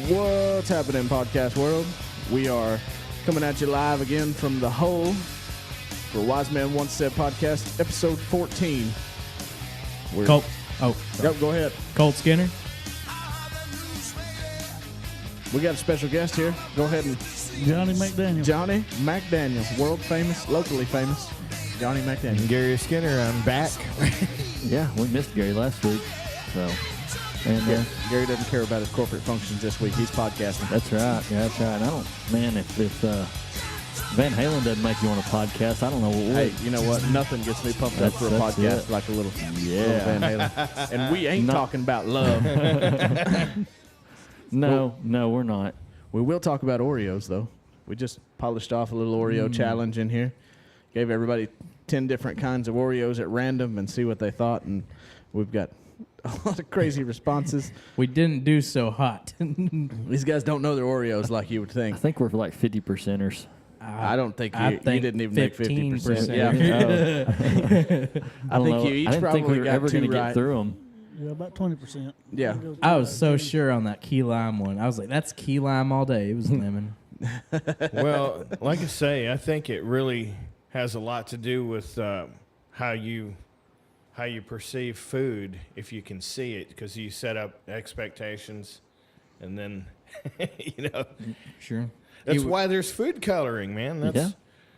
What's happening, podcast world? We are coming at you live again from the hole for Wise Man Once Said podcast, episode 14. Colt. Go ahead. Colt Skinner. We got a special guest here. Go ahead and Johnny McDaniel. Johnny McDaniel, world famous, locally famous. Johnny McDaniel. Gary Skinner, I'm back. Yeah, we missed Gary last week. So, and Gary doesn't care about his corporate functions this week. He's podcasting. that's right. Yeah, that's right. I don't, man. If Van Halen doesn't make you want a podcast, I don't know what would. Hey, you know what? Nothing gets me pumped up for a That's podcast it. like a little Yeah. Van Halen. And we ain't talking about love. No, we're not. We will talk about Oreos, though. We just polished off a little Oreo challenge in here. Gave everybody 10 different kinds of Oreos at random and see what they thought. And we've got a lot of crazy responses. We didn't do so hot. These guys don't know their Oreos like you would I think. think we're like 50%ers. I don't think I you think didn't even make 50%. 15%. Yeah. I don't think know. you each I didn't think probably we were got ever two going to right. get through them. Yeah, about 20%. Yeah. I was so sure on that key lime one. I was like, that's key lime all day. It was lemon. Well, like I say, I think it really has a lot to do with how you perceive food if you can see it, because you set up expectations, and then Sure. that's Eat, why there's food coloring, man. That's Yeah.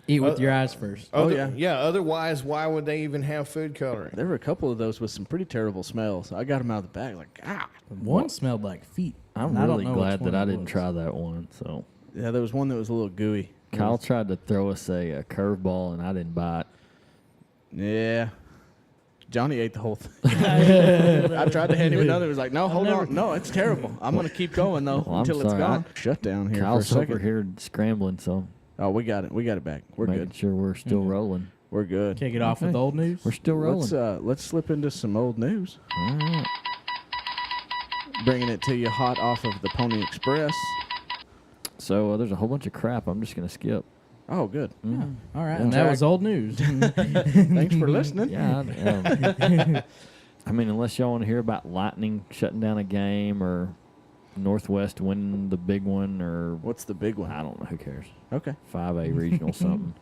eat with your eyes first. yeah. Otherwise, why would they even have food coloring? There were a couple of those with some pretty terrible smells. I got them out of the bag like, One smelled like feet. I'm and I don't really know glad which that I one it didn't was. try that one. So Yeah, there was one that was a little gooey. Kyle tried to throw us a curveball, and I didn't bite. Yeah. Johnny ate the whole thing. I tried to hand him another. He was like, no, hold on. No, it's terrible. I'm going to keep going, though, Well, I'm until it's sorry. gone. Shut down here Kyle's for a over second. here scrambling, so Oh, we got it. We got it back. We're making good. sure we're still rolling. We're good. Kick it off with Okay. old news. We're still rolling. Let's slip into some old news. All right. Bringing it to you hot off of the Pony Express. So there's a whole bunch of crap I'm just going to skip. Oh, good. Yeah. All right. Yeah. And that was old news. Thanks for listening. Yeah. I mean, unless y'all want to hear about Lightning shutting down a game or Northwest winning the big one or What's the big one? I don't know. Who cares? Okay. 5A regional something.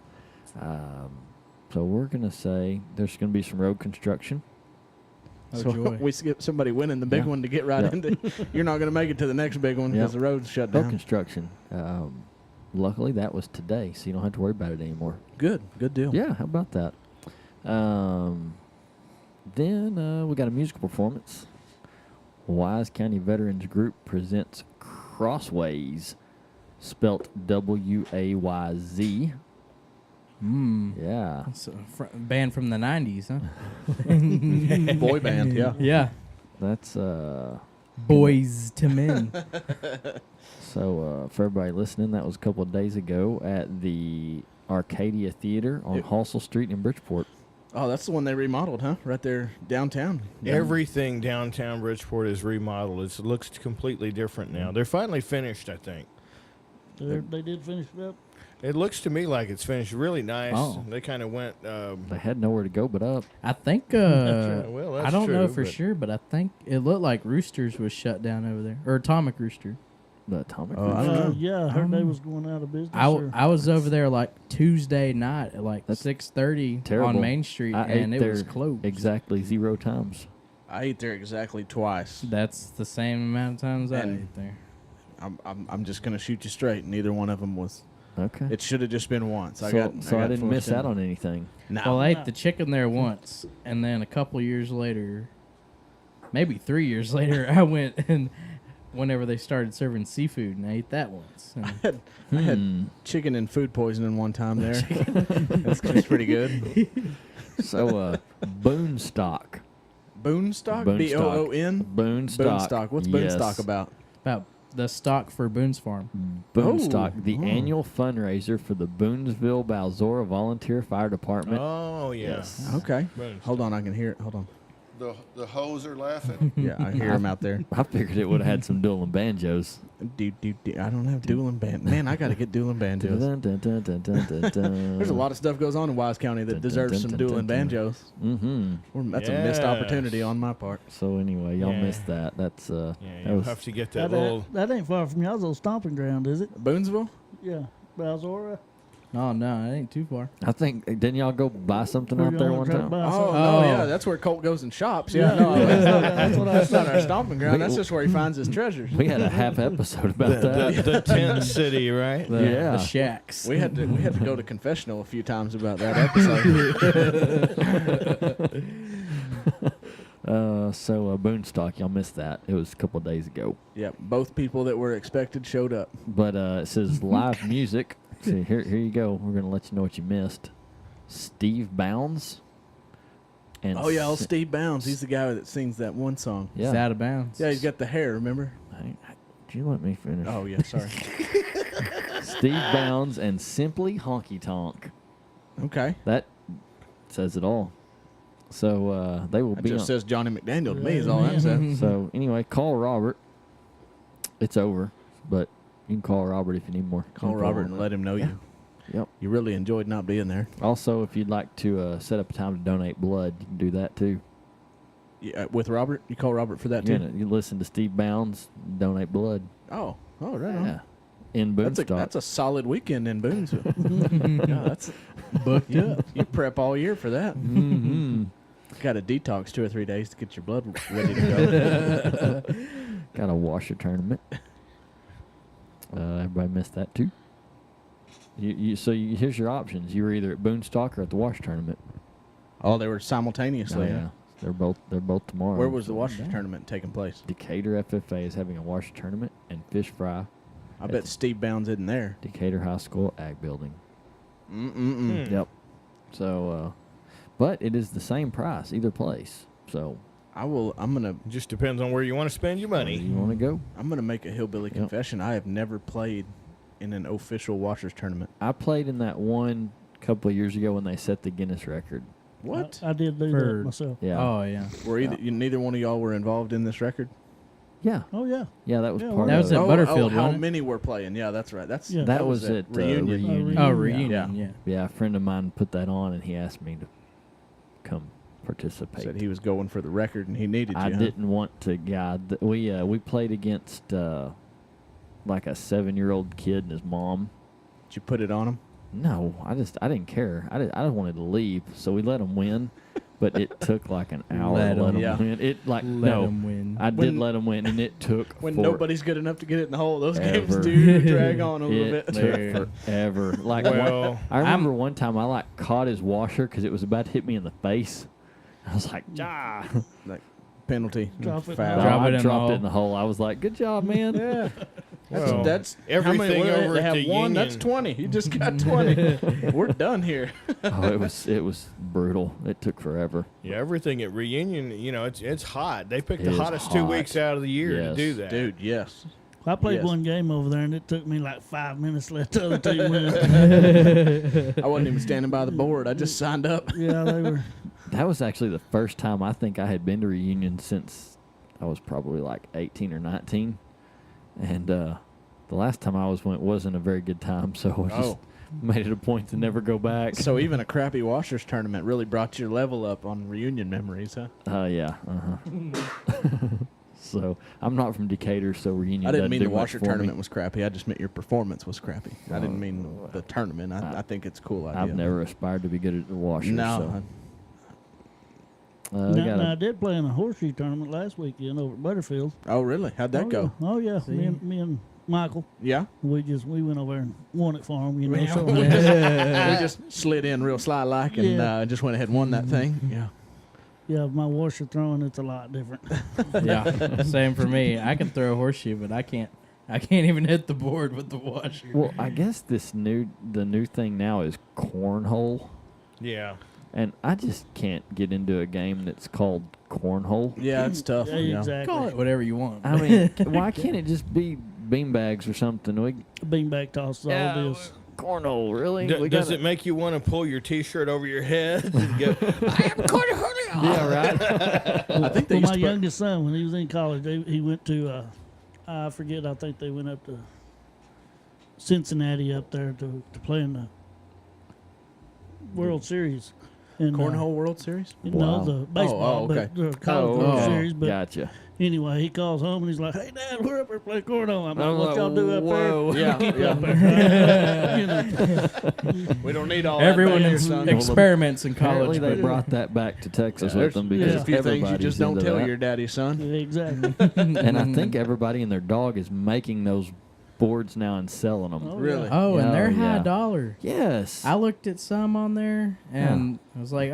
So we're going to say there's going to be some road construction. Oh, So joy. we skip somebody winning the big Yeah. one to get right Yeah. into. You're not going to make it to the next big one because Yeah. the road's shut Road down. construction. Luckily, that was today, so you don't have to worry about it anymore. Good deal. Yeah, how about that? Then we got a musical performance. Wise County Veterans Group presents Crossways, spelt W-A-Y-Z. Yeah. So, band from the 90s, huh? Boy band, yeah. Yeah. That's Boys to men. so for everybody listening, that was a couple of days ago at the Arcadia Theater on Halsell Street in Bridgeport. Oh, that's the one they remodeled, huh? Right there downtown. Everything downtown Bridgeport is remodeled. It looks completely different now. They're finally finished, I think. They did finish it up. It looks to me like it's finished really nice. Oh. They kind of went. They had nowhere to go but up. I think, Well, that's I don't know true, for but- sure, but I think it looked like Roosters was shut down over there. Or Atomic Rooster. The Atomic Oh, I don't know. Yeah, I heard they was going out of business. I was over there like Tuesday night at like That's 6:30 terrible. on Main Street, I and ate it was there closed. exactly 0 times. I ate there exactly twice. That's the same amount of times I And- ate there. I'm just gonna shoot you straight. Neither one of them was. Okay. It should have just been once. So I I didn't miss out on anything. No. Well, I ate the chicken there once, and then a couple years later, maybe 3 years later, I went and whenever they started serving seafood, and I ate that once. And I had chicken and food poisoning one time there. That's pretty good. So Boonstock. Boonstock? Boonstock. B-O-O-N? Boonstock. Boonstock. What's Yes. Boonstock about? about the stock for Boone's Farm. Boonstock, Oh. the annual fundraiser for the Boonsville Balzora Volunteer Fire Department. Oh, yeah. Yes. Okay. Boonstock. Hold on, I can hear it. Hold on. the hoes are laughing. Yeah, I hear them out there. I figured it would have had some dueling banjos. I don't have dueling band. Man, I got to get dueling banjos. There's a lot of stuff goes on in Wise County that deserves some dueling banjos. Mm-hmm. That's a missed opportunity on my part. So anyway, y'all Yeah. missed that. That's Yeah, that you'll was have to get that That, little. that ain't far from y'all's old stomping ground, is it? Boonesville? Yeah. Balzora. Oh no, it ain't too far. I think didn't y'all go buy something Or out you there wanna one try to time? buy Oh, something? no, Oh. yeah, that's where Colt goes and shops. Yeah, Yeah, no, yeah, that's, that's what I that's not said. our stomping ground. That's just where he finds his treasures. We had a half episode about that. The tent city, right? The, Yeah. the shacks. We had to go to confessional a few times about that episode. So Boonstock, y'all missed that. It was a couple of days ago. Yeah, both people that were expected showed up. But it says live music. See, here you go. We're gonna let you know what you missed. Steve Bounds. And Oh yeah, old Steve Bounds. He's the guy that sings that one song. It's Yeah. out of bounds. Yeah, he's got the hair. Remember? Do you let me finish? Oh yeah, sorry. Steve Bounds and Simply Honky Tonk. Okay. That says it all. So they will That be just on. says Johnny McDaniel to me. Is all that says. So anyway, call Robert. It's over, but you can call Robert if you need more. Call info Robert on and it. let him know Yeah. Yep. you really enjoyed not being there. Also, if you'd like to set up a time to donate blood, you can do that too. Yeah, with Robert, you call Robert for that You, too. you listen to Steve Bounds, donate blood. Oh, right on. Yeah. In That's Boonstock. a solid weekend in Boonesville. Yeah, that's Booked up. you prep all year for that. Mm-hmm. Got to detox 2 or 3 days to get your blood ready to go. Got a washer tournament. Everybody missed that too. Here's your options. You were either at Boonstock or at the wash tournament. Oh, they were simultaneously. Oh, yeah. They're both tomorrow. Where was the So Washington tournament taking place? Decatur FFA is having a wash tournament and fish fry. I bet Steve Bounds isn't there. Decatur High School Ag Building. Mm-mm-mm. Yep. So, but it is the same price either place. So, I'm gonna Just depends on where you want to spend your money. you want to go? make a hillbilly confession. I have never played in an official washers tournament. I played in that one couple of years ago when they set the Guinness record. What? I did do For- that myself. Yeah. Oh yeah. Were neither one of y'all were involved in this record? Yeah. Oh, yeah. Yeah, that was Yeah, part That of was it. at Butterfield, how wasn't it? many were playing? Yeah, that's right. Yeah. That was at reunion. reunion. Oh, Yeah. reunion. Yeah. Yeah, a friend of mine put that on, and he asked me to come participate. Said he was going for the record and he needed you. I huh? didn't want to. Yeah, we played against like a 7-year-old kid and his mom. Did you put it on him? No, I didn't care. I just wanted to leave, so we let them win. But it took like an hour Let to let 'em. them Yeah. win. It like Let no, 'em win. I did When- let them win, and it took When for- nobody's good enough to get it in the hole, those games Ever. do drag on a little It bit. took forever. Like Well, I remember one time I like caught his washer because it was about to hit me in the face. I was like, ah. Like penalty, Drop it. foul. Drop I it in the dropped hole. it in the hole. I was like, good job, man. Yeah, well, that's everything how many, over they at have the one. That's union- 20. You just got 20. We're done here. Oh, it was brutal. It took forever. Yeah, everything at reunion, it's hot. They picked It the is hottest 2 hot. weeks out of the year to Yes. do that. Dude, yes. I played Yes. one game over there, and it took me like 5 minutes to let the other team win. I wasn't even standing by the board. I just signed up. Yeah, they were. That was actually the first time I think I had been to reunion since I was probably like 18 or 19. And the last time I wasn't a very good time, so I just made it a point to never go back. So even a crappy washers tournament really brought your level up on reunion memories, huh? Yeah. So I'm not from Decatur, so reunion I didn't doesn't mean do the much washer for tournament me. was crappy. I just meant your performance was crappy. I didn't mean the tournament. I think it's a cool idea. I've never aspired to be good at the washer. No. So. We got Now, I a, did play in a horseshoe tournament last weekend over at Butterfield. Oh, really? How'd that Oh, go? Yeah. Oh, yeah. See? Me and Michael, Yeah? we went over there and won it for him, Yeah. So We just slid in real sly-like and Yeah. just went ahead and won that thing. Yeah. yeah, my washer throwing, it's a lot different. Yeah. Same for me. I can throw a horseshoe, but I can't even hit the board with the washer. well, I guess the new thing now is cornhole, Yeah. and I just can't get into a game that's called cornhole. Yeah, it's tough. Yeah, Yeah. exactly. Call it whatever you want. I mean, why can't it just be beanbags or something? Beanbag toss is all it is. Cornhole, really? Does it make you want to pull your T-shirt over your head and go, I am cornhole, Yeah, right. I think they Well, used my to put, youngest son, when he was in college, he went to, I forget, I think they went up to Cincinnati up there to play in the World Series. And, Cornhole World Series. No, Wow. the baseball, okay. but the college World Series. But Gotcha. anyway, he calls home and he's like, "Hey, Dad, we're up there playing cornhole." I'm like, "What y'all do up Whoa. Yeah, yeah. there?" You know, We don't need all Everyone that. ex- Son. experiments in Apparently, college. they brought that back to Texas There's, with them there's because a few things you everybody's just don't into tell that. your daddy, son. Yeah, exactly. And I think everybody and their dog is making those boards now and selling them. Oh, Really? Oh, and they're Oh, high yeah. dollar. Yes. I looked at some on there, and I was like,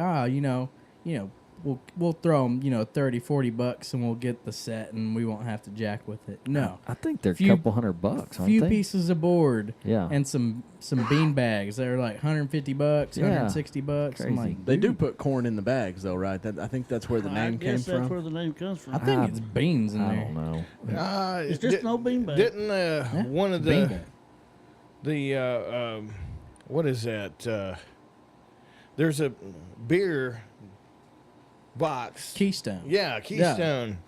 we'll throw them, $30-$40 and we'll get the set and we won't have to jack with it. No. I think they're a Few- couple $100, aren't Few they? pieces of board Yeah. and some bean bags that are like $150, Yeah. $160. Crazy. I'm like, They do dude, put corn in the bags, though, right? I think that's where the I name came guess that's from. where the name comes from. I think it's beans in I there. don't know. It's just no beanbag. Didn't Yeah, one of bean the bag. what is that? There's a beer box. Keystone. Yeah, Keystone.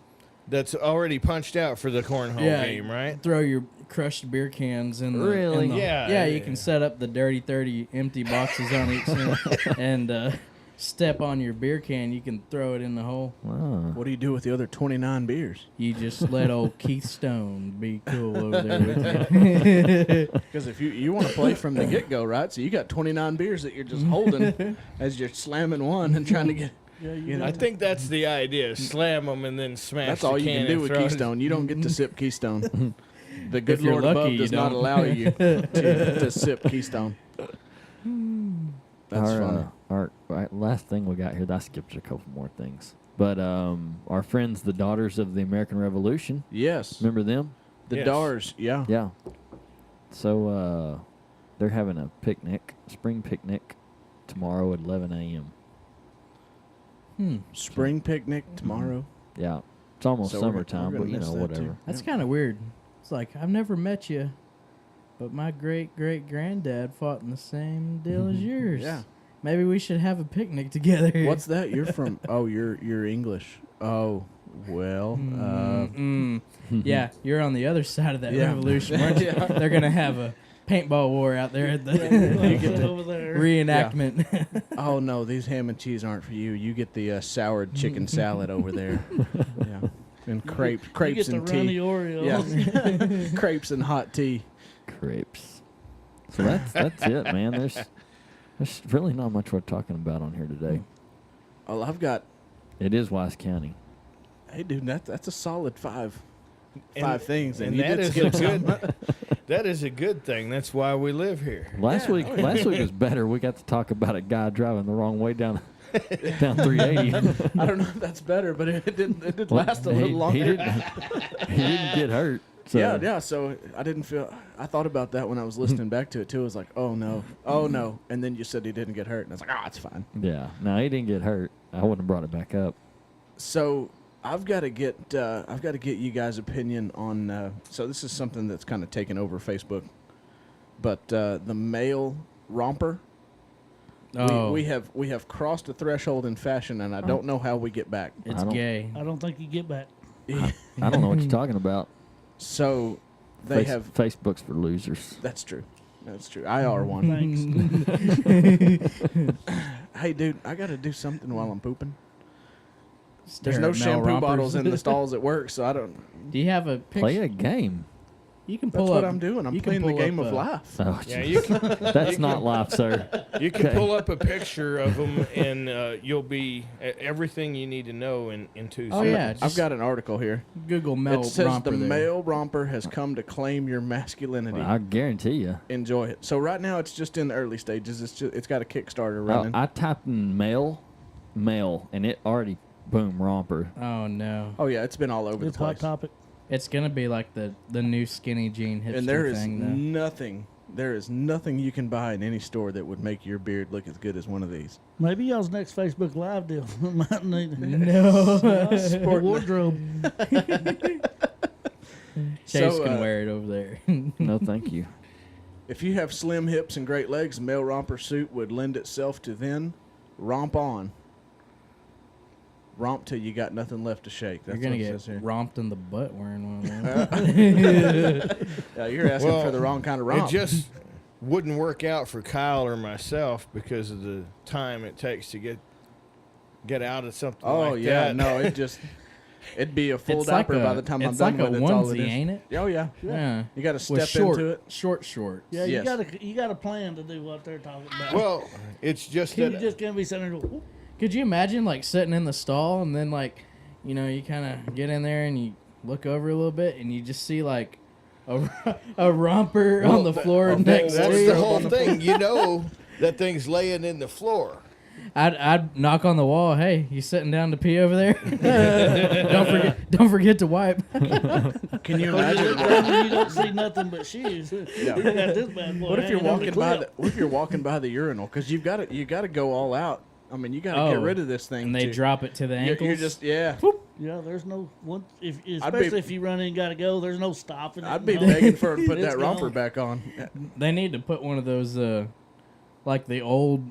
That's already punched out for the cornhole game, right? Throw your crushed beer cans in the Really? in the- Yeah. Yeah, you can set up the dirty 30 empty boxes on each end and step on your beer can. You can throw it in the hole. Wow. What do you do with the other 29 beers? You just let old Keith Stone be cool over there with you. Because if you want to play from the get-go, right? So you got 29 beers that you're just holding as you're slamming one and trying to get. Yeah, You know, I think that's the idea. Slam them and then smash that's the all you can can do and with throw it. Keystone. You don't get to sip Keystone. The good If you're Lord lucky, above you does not don't. allow you to sip Keystone. That's funny. Our last thing we got here, I skipped a couple more things. But our friends, the Daughters of the American Revolution, Yes. remember them? The Yes. Dars, yeah. Yeah. So they're having a picnic, spring picnic, tomorrow at 11 a.m. Spring picnic tomorrow. Yeah. It's almost So we're summertime, gonna but you miss know, that, whatever. too. That's kind of weird. It's like, I've never met you, but my great-great-granddad fought in the same deal as yours. Yeah. Maybe we should have a picnic together. What's that? You're from? Oh, you're English. Oh, well. Yeah, you're on the other side of that Yeah. revolution, aren't you? Yeah. They're going to have a paintball war out there at the you get over there. reenactment. Oh no, these ham and cheese aren't for you. You get the soured chicken salad over there. Yeah, and crepes You get the and runny tea. Oreos. Yeah, crepes and hot tea. Crepes. So that's it, man. There's really not much we're talking about on here today. Oh, I've got. It is Wise County. Hey, dude, that's a solid five And- things, and, and you that did is skip a some. good. That is a good thing. That's why we live here. Last week was better. We got to talk about a guy driving the wrong way down 380. I don't know if that's better, but it did Well, last a little longer. He didn't get hurt. So. Yeah. So I didn't feel. I thought about that when I was listening back to it too. I was like, oh no, and then you said he didn't get hurt, and I was like, it's fine. Yeah. No, he didn't get hurt. I wouldn't have brought it back up. So I've got to get you guys' opinion on. So this is something that's kind of taken over Facebook, but the male romper. Oh, We have crossed a threshold in fashion, and I don't know how we get back. it's I don't- gay. I don't think you get back. I don't know what you're talking about. So they have. Facebook's for losers. That's true. That's true. I are one. Thanks. Hey, dude, I got to do something while I'm pooping. Stare There's no at male shampoo rompers. bottles in the stalls at work, so I don't. Do you have a picture? Play a game. You can That's pull what up. I'm doing. I'm you can playing the pull game up, of life. Oh, Yeah, geez. you can. That's not life, sir. You can Okay. pull up a picture of them, and you'll be everything you need to know in 2 Oh, seconds. yeah, I've just got an article here. Google male It says romper the there. male romper has come to claim your masculinity. Well, I guarantee you. Enjoy it. So right now it's just in the early stages. It's got a Kickstarter running. I typed in male, and it already boom romper. Oh no, Oh yeah, it's been all over It's the hot place. topic. it's gonna be like the new skinny jean hipster And there is thing. Though. nothing. There is nothing you can buy in any store that would make your beard look as good as one of these. Maybe y'all's next Facebook Live deal might need No, a wardrobe. Chase So, can wear it over there. No, thank you. If you have slim hips and great legs, a male romper suit would lend itself to then romp on. romp till you got nothing left to shake. That's You're gonna what it get says here. romped in the butt wearing one of those. Yeah, you're asking Well, for the wrong kind of It romp. just wouldn't work out for Kyle or myself because of the time it takes to get out of something oh like yeah, that. no, it'd be a full It's like diaper by the time I'm it's done like with a it. All it onesie, is. ain't it? Oh yeah, Yeah. you got to With step into it. short shorts. Yeah, Yes. you got a plan to do what they're talking about. Well, it's just you that just can't be sitting there and go, "Whoop." Could you imagine like sitting in the stall and then like, you kind of get in there and you look over a little bit and you just see like a romper on the floor next that's to the you. whole thing. You know that thing's laying in the floor. I'd knock on the wall. Hey, you sitting down to pee over there? don't forget to wipe. Can you You imagine? look down and you don't see nothing but shoes. Yeah. You got this bad boy What if you're hanging on the walking by clip. what if you're walking by the urinal? Because you got to go all out. I mean, you got to get rid of this thing. And they too. drop it to the You're- ankles. You're just yeah. Yeah, there's no one. I'd Especially be- if you run in and got to go, there's no stopping. I'd it, be no. begging for her to put It's that romper gone. back on. They need to put one of those, like the old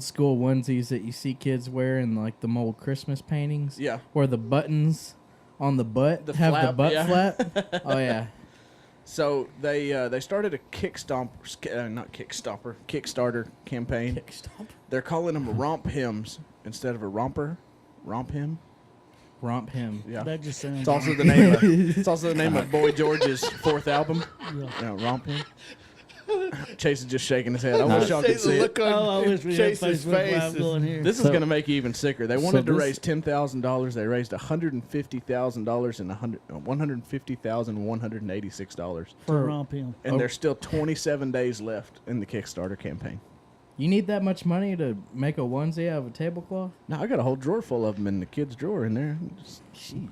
school onesies that you see kids wear in like the old Christmas paintings. Yeah. Where the buttons on the butt The have the flap, butt yeah. flap. Oh yeah. So they started a Kickstarter campaign. Kickstop. They're calling them romp hymns instead of a romper. Romp hymn. Romp him. Yeah. That just sounds. It's also the name. It's also the name of Boy George's fourth album. Yeah. Yeah, romp hymn. Chase is just shaking his head. I wish y'all could see it. Oh, I wish we had Chase's Facebook face Live is- going here. This is So- going to make you even sicker. They wanted to this- raise $10,000. They raised $150,000 and $150,186, to romp him. and there's still 27 days left in the Kickstarter campaign. You need that much money to make a onesie out of a tablecloth? Now I got a whole drawer full of them in the kids' drawer in there. Jeez.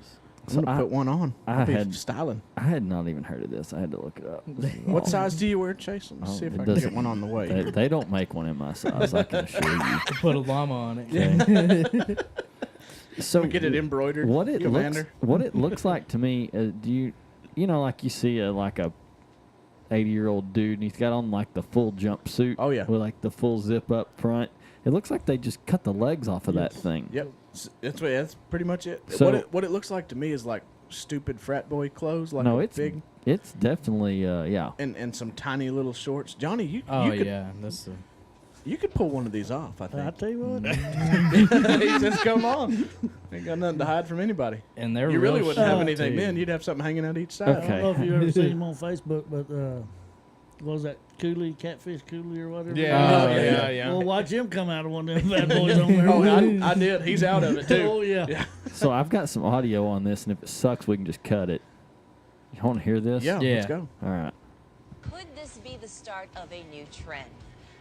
I'm gonna put one on. I I'll be had- styling. I had not even heard of this. I had to look it up. This is What all- size do you wear, Chase? Let me Oh, see if it I can get doesn't- one on the way. They don't make one in my size, I can assure you. To put a llama on it. Okay. So Get it embroidered. What it You looks, Vander? what it looks like to me, do you know, like you see a 80-year-old dude and he's got on like the full jumpsuit. Oh, yeah. With like the full zip up front. It looks like they just cut the legs off of that thing. Yep, that's pretty much it. So- What it looks like to me is like stupid frat boy clothes, like No, a it's big it's definitely yeah. and some tiny little shorts. Johnny, you Oh could yeah, that's the. you could pull one of these off. I I think. tell you what, He says, "Come on, ain't got nothing to hide from anybody." And they're You really real wouldn't have sharp, anything too. then. You'd have something hanging out each side. I Okay. don't know if you ever seen him on Facebook, but what was that catfish Cooley or whatever? Yeah, Oh, yeah. yeah. Well, watch him come out of one of them bad boys on there. Oh, I did. He's out of it too. Oh yeah. So I've got some audio on this, and if it sucks, we can just cut it. You want to hear this? Yeah, Yeah. let's go. All right. Could this be the start of a new trend?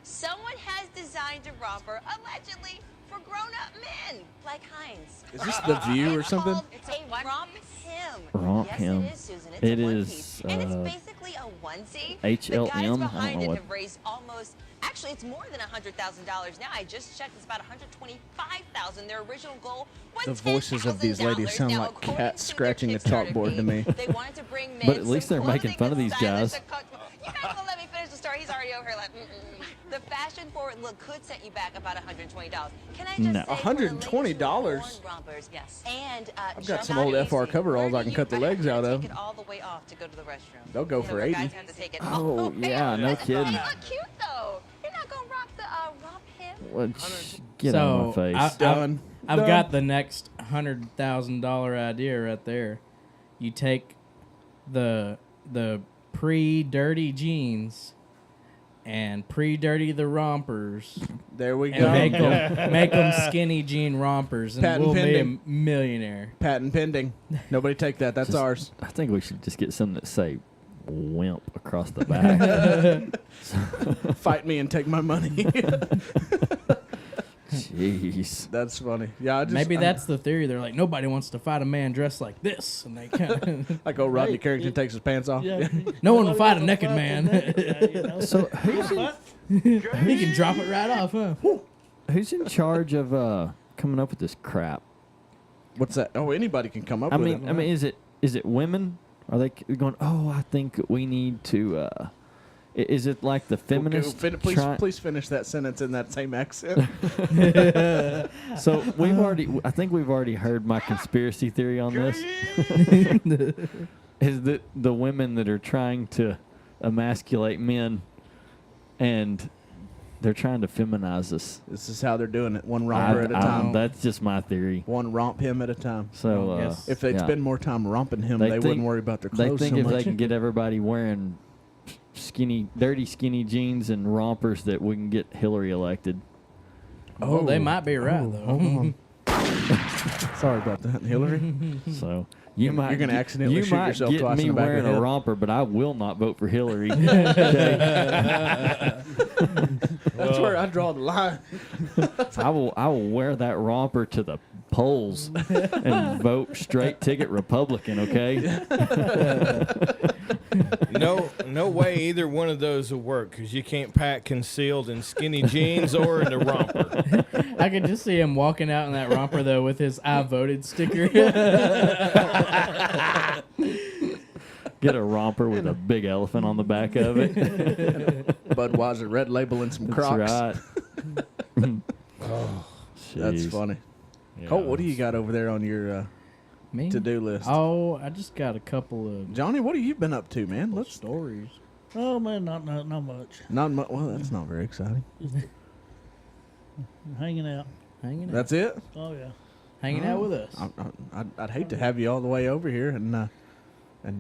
Someone has designed a romper allegedly for grown-up men like Heinz. Is this The View or It's something? called a romp him. Romp yes, him. it is, Susan. It's It a one is, piece. And it's basically a onesie. HLM? The I guys don't behind know it what- have raised almost. Actually, it's more than $100,000 now. I just checked. It's about $125,000. Their original goal was The voices of these ladies $10,000. sound Now, like according cats to their scratching a Kickstarter chalkboard to team, me. They wanted to bring men But at least some they're making clothing fun of and these stylish guys. You guys will let me finish the story. He's already over here like, The fashion-forward look could set you back about $120. Can I just No. say, for the ladies who $120? worn rompers, yes. And I've got some old FR coveralls I can cut the legs out of. Take it all the way off to go to the restroom. They'll go for where 80. guys have to take it Oh, all the way yeah, off. no kidding. They look cute though. You're not gonna rock the romp him. Well, get out of my So, face. Done. I've Done. got the next $100,000 idea right there. You take the pre-dirty jeans and pre-dirty the rompers There we and go. make them skinny jean rompers, and Patent we'll pending. be a millionaire. Patent pending. Nobody take that. That's Just- ours. I think we should just get some that say "wimp" across the back. Fight me and take my money. Jeez. That's funny. Yeah, I just, Maybe that's the theory. They're like, nobody wants to fight a man dressed like this, and they kind of like old Rodney Hey, Carrington it- takes his pants off. Yeah. No one will fight a Nobody naked wants man. to fight the naked guy, you know? So who's in, What? he can drop it right off, huh? who's in charge of coming up with this crap? What's that? Oh, anybody can come up I with mean, it. is it women? Are they going? Oh, I think we need to Is it like the feminist? Please finish that sentence in that same accent. So I think we've already heard my conspiracy theory on this. Is that the women that are trying to emasculate men, and they're trying to feminize us. This is how they're doing it, one romper at a time. That's just my theory. One romp him at a time. So if they'd spend more time romping him, they wouldn't worry about their clothes They think so if much. they can get everybody wearing dirty skinny jeans and rompers, that we can get Hillary elected. Oh, they might be right though. Hold on. Sorry about that, Hillary. So you're going to accidentally shoot yourself twice in the back of the wearing head. a romper, but I will not vote for Hillary. That's where I draw the line. I will wear that romper to the polls and vote straight ticket Republican. Okay. No way either one of those will work because you can't pack concealed in skinny jeans or in a romper. I could just see him walking out in that romper though with his "I voted" sticker. Get a romper with a big elephant on the back of it. Budweiser red label and some That's Crocs. right. That's Jeez. funny. Yeah. Colt, what do you got over there on your Me? to-do list? Oh, I just got a couple of Johnny, what have you been up to, man? Let's stories. Oh man, not much. not much. Well, that's not very exciting. Hanging out. Hanging out. That's it. Oh yeah. Hanging out with us. I'd hate to have you all the way over here and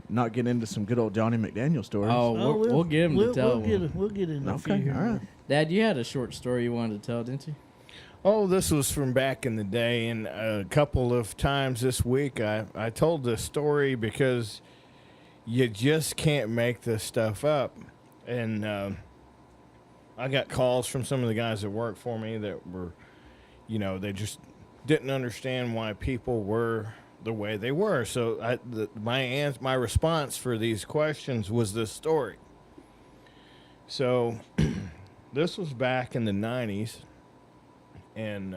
not get into some good old Johnny McDaniel stories. Oh, we'll get him to tell them. We'll get in a few okay, here. all right. Dad, you had a short story you wanted to tell, didn't you? Oh, this was from back in the day, and a couple of times this week I told this story because you just can't make this stuff up. And I got calls from some of the guys that work for me that were, they just didn't understand why people were the way they were. So my response for these questions was this story. So this was back in the 90s. And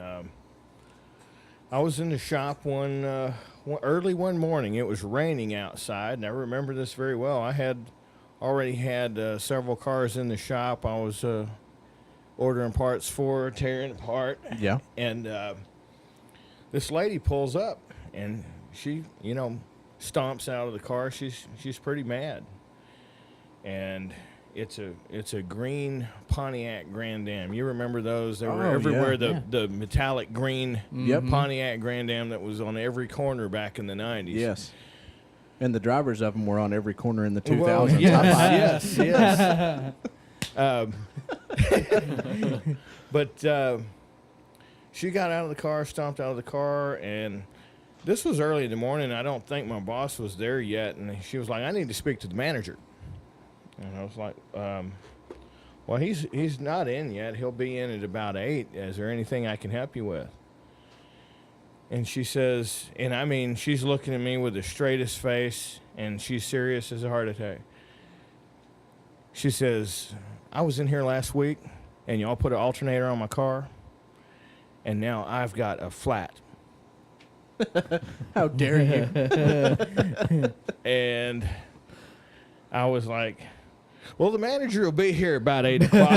I was in the shop early one morning. It was raining outside, and I remember this very well. I had already had several cars in the shop. I was ordering parts for, tearing apart. Yeah. And this lady pulls up, and she, stomps out of the car. She's pretty mad. And it's a green Pontiac Grand Am. You remember those? They were everywhere. Yeah. The metallic green Pontiac Grand Am that was on every corner back in the 90s. Yes. And the drivers of them were on every corner in the 2000s. Well, yes, yes. But she got out of the car, stomped out of the car, and this was early in the morning. I don't think my boss was there yet, and she was like, "I need to speak to the manager." And I was like, well, he's not in yet. He'll be in at about 8. Is there anything I can help you with? And she says, and I mean, she's looking at me with the straightest face, and she's serious as a heart attack. She says, I was in here last week, and y'all put an alternator on my car, and now I've got a flat. How dare you? And I was like, well, the manager will be here about 8 o'clock.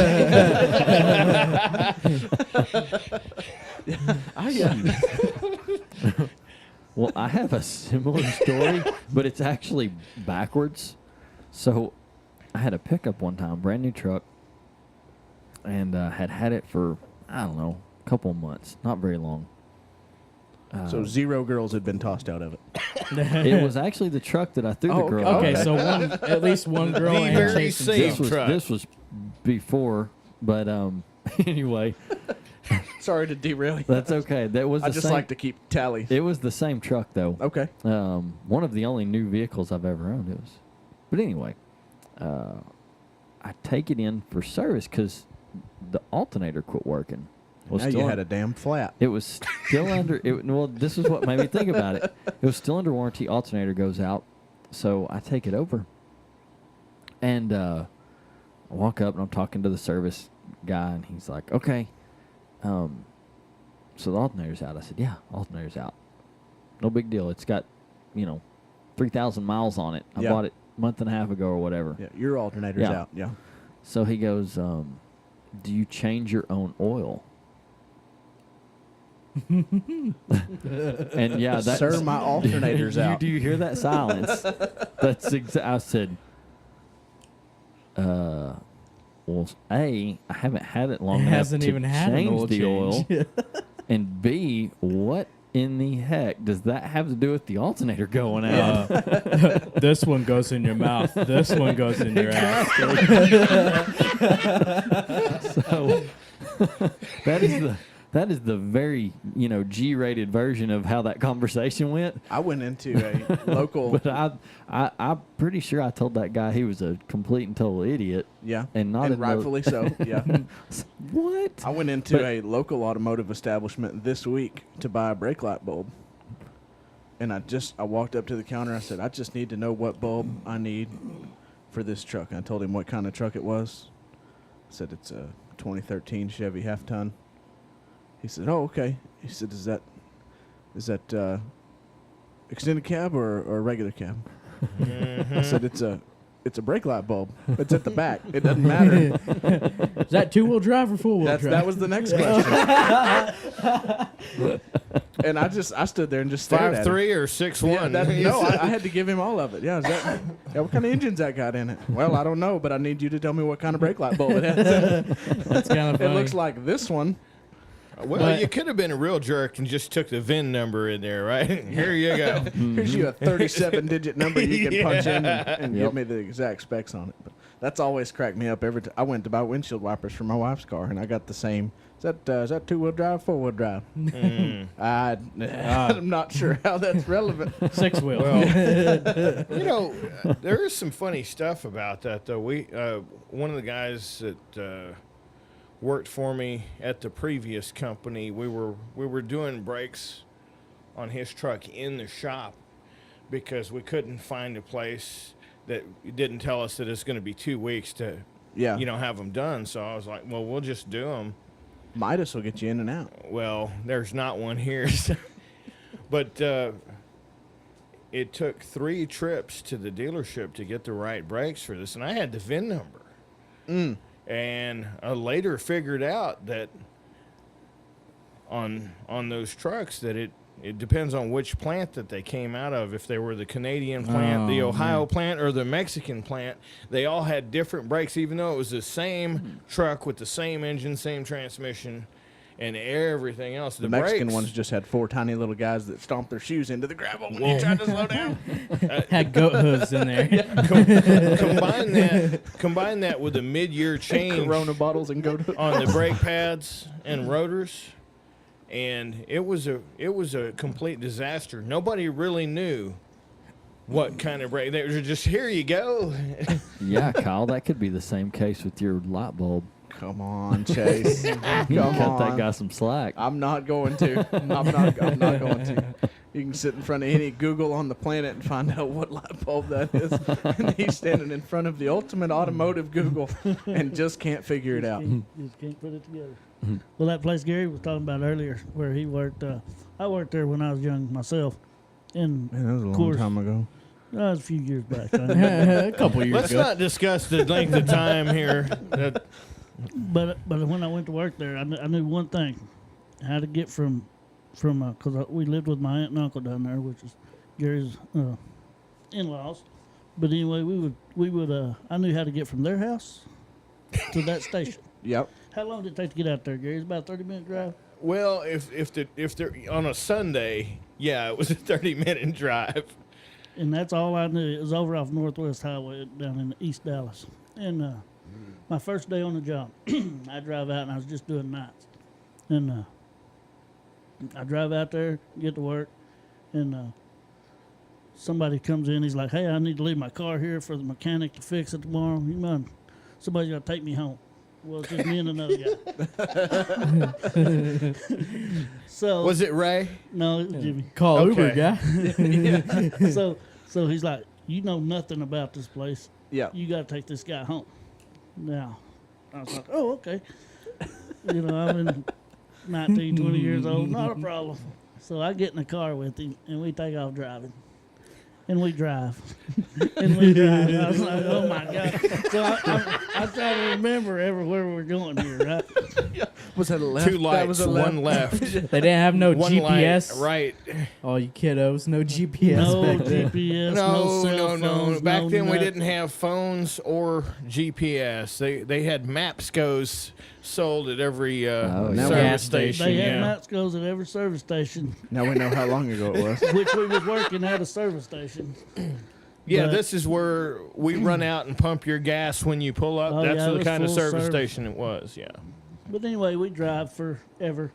Well, I have a similar story, but it's actually backwards. So I had a pickup one time, brand new truck, and had it for, I don't know, a couple of months, not very long. So 0 girls had been tossed out of it. It was actually the truck that I threw the girl out Okay, of. so at least one girl The ain't very chasing same stuff. truck. This was before, but anyway, Sorry to derail you. that's okay. That was I the just same, like to keep tally. It was the same truck though. Okay. One of the only new vehicles I've ever owned. It was, but anyway, I take it in for service because the alternator quit working. Now you had a damn flat. It was still under. Well, this is what made me think about it. It was still under warranty. Alternator goes out, so I take it over, and I walk up and I'm talking to the service guy, and he's like, "Okay, so the alternator's out." I said, "Yeah, alternator's out. No big deal. It's got, 3,000 miles on it. I Yeah. bought it a month and a half ago or whatever." Yeah, your alternator's Yeah. out. Yeah. So he goes, do you change your own oil? And yeah, that's, Sir, my alternator's out. Do you hear that silence? That's I said, well, A, I haven't had it long It enough hasn't to even had an change oil the change. oil. And B, what in the heck does that have to do with the alternator going out? This one goes in your mouth. This one goes in your ass. So that is the very, G-rated version of how that conversation went. I went into a local. But I'm pretty sure I told that guy he was a complete and total idiot. Yeah, and not in rightfully so. Yeah. What? I went into a local automotive establishment this week to buy a brake light bulb, and I walked up to the counter. I said, I just need to know what bulb I need for this truck. And I told him what kind of truck it was. I said it's a 2013 Chevy half-ton. He said, "Oh, okay." He said, "Is that extended cab or a regular cab?" I said, "It's a brake light bulb. It's at the back. It doesn't matter." Is that two-wheel drive or four-wheel drive? That was the next question. And I stood there and just stared at him. 5'3" or 6'1"? No, I had to give him all of it. Yeah, what kind of engine's that got in it? Well, I don't know, but I need you to tell me what kind of brake light bulb it has. That's kind of funny. It looks like this one. Well, you could have been a real jerk and just took the VIN number in there, right? Here you go. Here's you a 37-digit number you can punch in and Yep. give me the exact specs on it. But that's always cracked me up every time. I went to buy windshield wipers for my wife's car, and I got the same. Is that two-wheel drive, four-wheel drive? I'm not sure how that's relevant. Six-wheel. Well, there is some funny stuff about that, though. One of the guys that worked for me at the previous company, we were doing brakes on his truck in the shop because we couldn't find a place that didn't tell us that it's going to be 2 weeks to have them done. So I was like, well, we'll just do them. Midas will get you in and out. Well, there's not one here. But it took 3 trips to the dealership to get the right brakes for this, and I had the VIN number. And I later figured out that on those trucks that it depends on which plant that they came out of. If they were the Canadian plant, the Ohio plant, or the Mexican plant, they all had different brakes, even though it was the same truck with the same engine, same transmission, and everything else. The Mexican brakes, ones just had 4 tiny little guys that stomped their shoes into the gravel when you tried to slow down. Had goat hooves in there. combine that with a mid-year change Corona bottles and go on the brake pads and rotors, and it was a complete disaster. Nobody really knew what kind of brake. They were just, here you go. Yeah, Kyle, that could be the same case with your light bulb. Come on, Chase. You Come cut that on. guy some slack. I'm not going to. I'm not going to. You can sit in front of any Google on the planet and find out what light bulb that is. And he's standing in front of the ultimate automotive Google and just can't figure it out. Just can't put it together. Well, that place Gary was talking about earlier, where he worked, I worked there when I was young myself. And Man, that was a long course- time ago. that was a few years back. I know. A couple years Let's ago. not discuss the length of time here. But when I went to work there, I knew one thing: how to get from because we lived with my aunt and uncle down there, which is Gary's in-laws. But anyway, we would I knew how to get from their house to that station. Yep. How long did it take to get out there, Gary? It's about a 30-minute drive. Well, if they're on a Sunday, yeah, it was a 30-minute drive. And that's all I knew. It was over off Northwest Highway down in East Dallas. And my first day on the job, I drive out and I was just doing nights. And I drive out there, get to work, and somebody comes in. He's like, "Hey, I need to leave my car here for the mechanic to fix it tomorrow. You mind? Somebody's got to take me home." Well, it's just me and another guy. So Was it Ray? no, it was Jimmy. Call Okay. Uber, guy. So he's like, "You know nothing about this place. Yeah. You got to take this guy home." Now, I was like, "Oh, okay." I'm in 19, 20 years old. Not a problem. So I get in the car with him, and we take off driving. And we drive. I was like, oh, my God. So I'm trying to remember everywhere we're going here, right? Was that a left? 2 That lights, was a one left. They didn't have no One GPS. light, right. All you kiddos, no GPS No back then. GPS, no cell phones. Back no then, we nothing. didn't have phones or GPS. They had Mapscos sold at every yeah. service Gas station. They had Yeah. Mapscos at every service station, Now we know how long ago it was. which we was working at a service station. Yeah, But- this is where we run out and pump your gas when you pull up. Oh, That's yeah, it the was kind of full service service. station it was. Yeah. But anyway, we drive forever.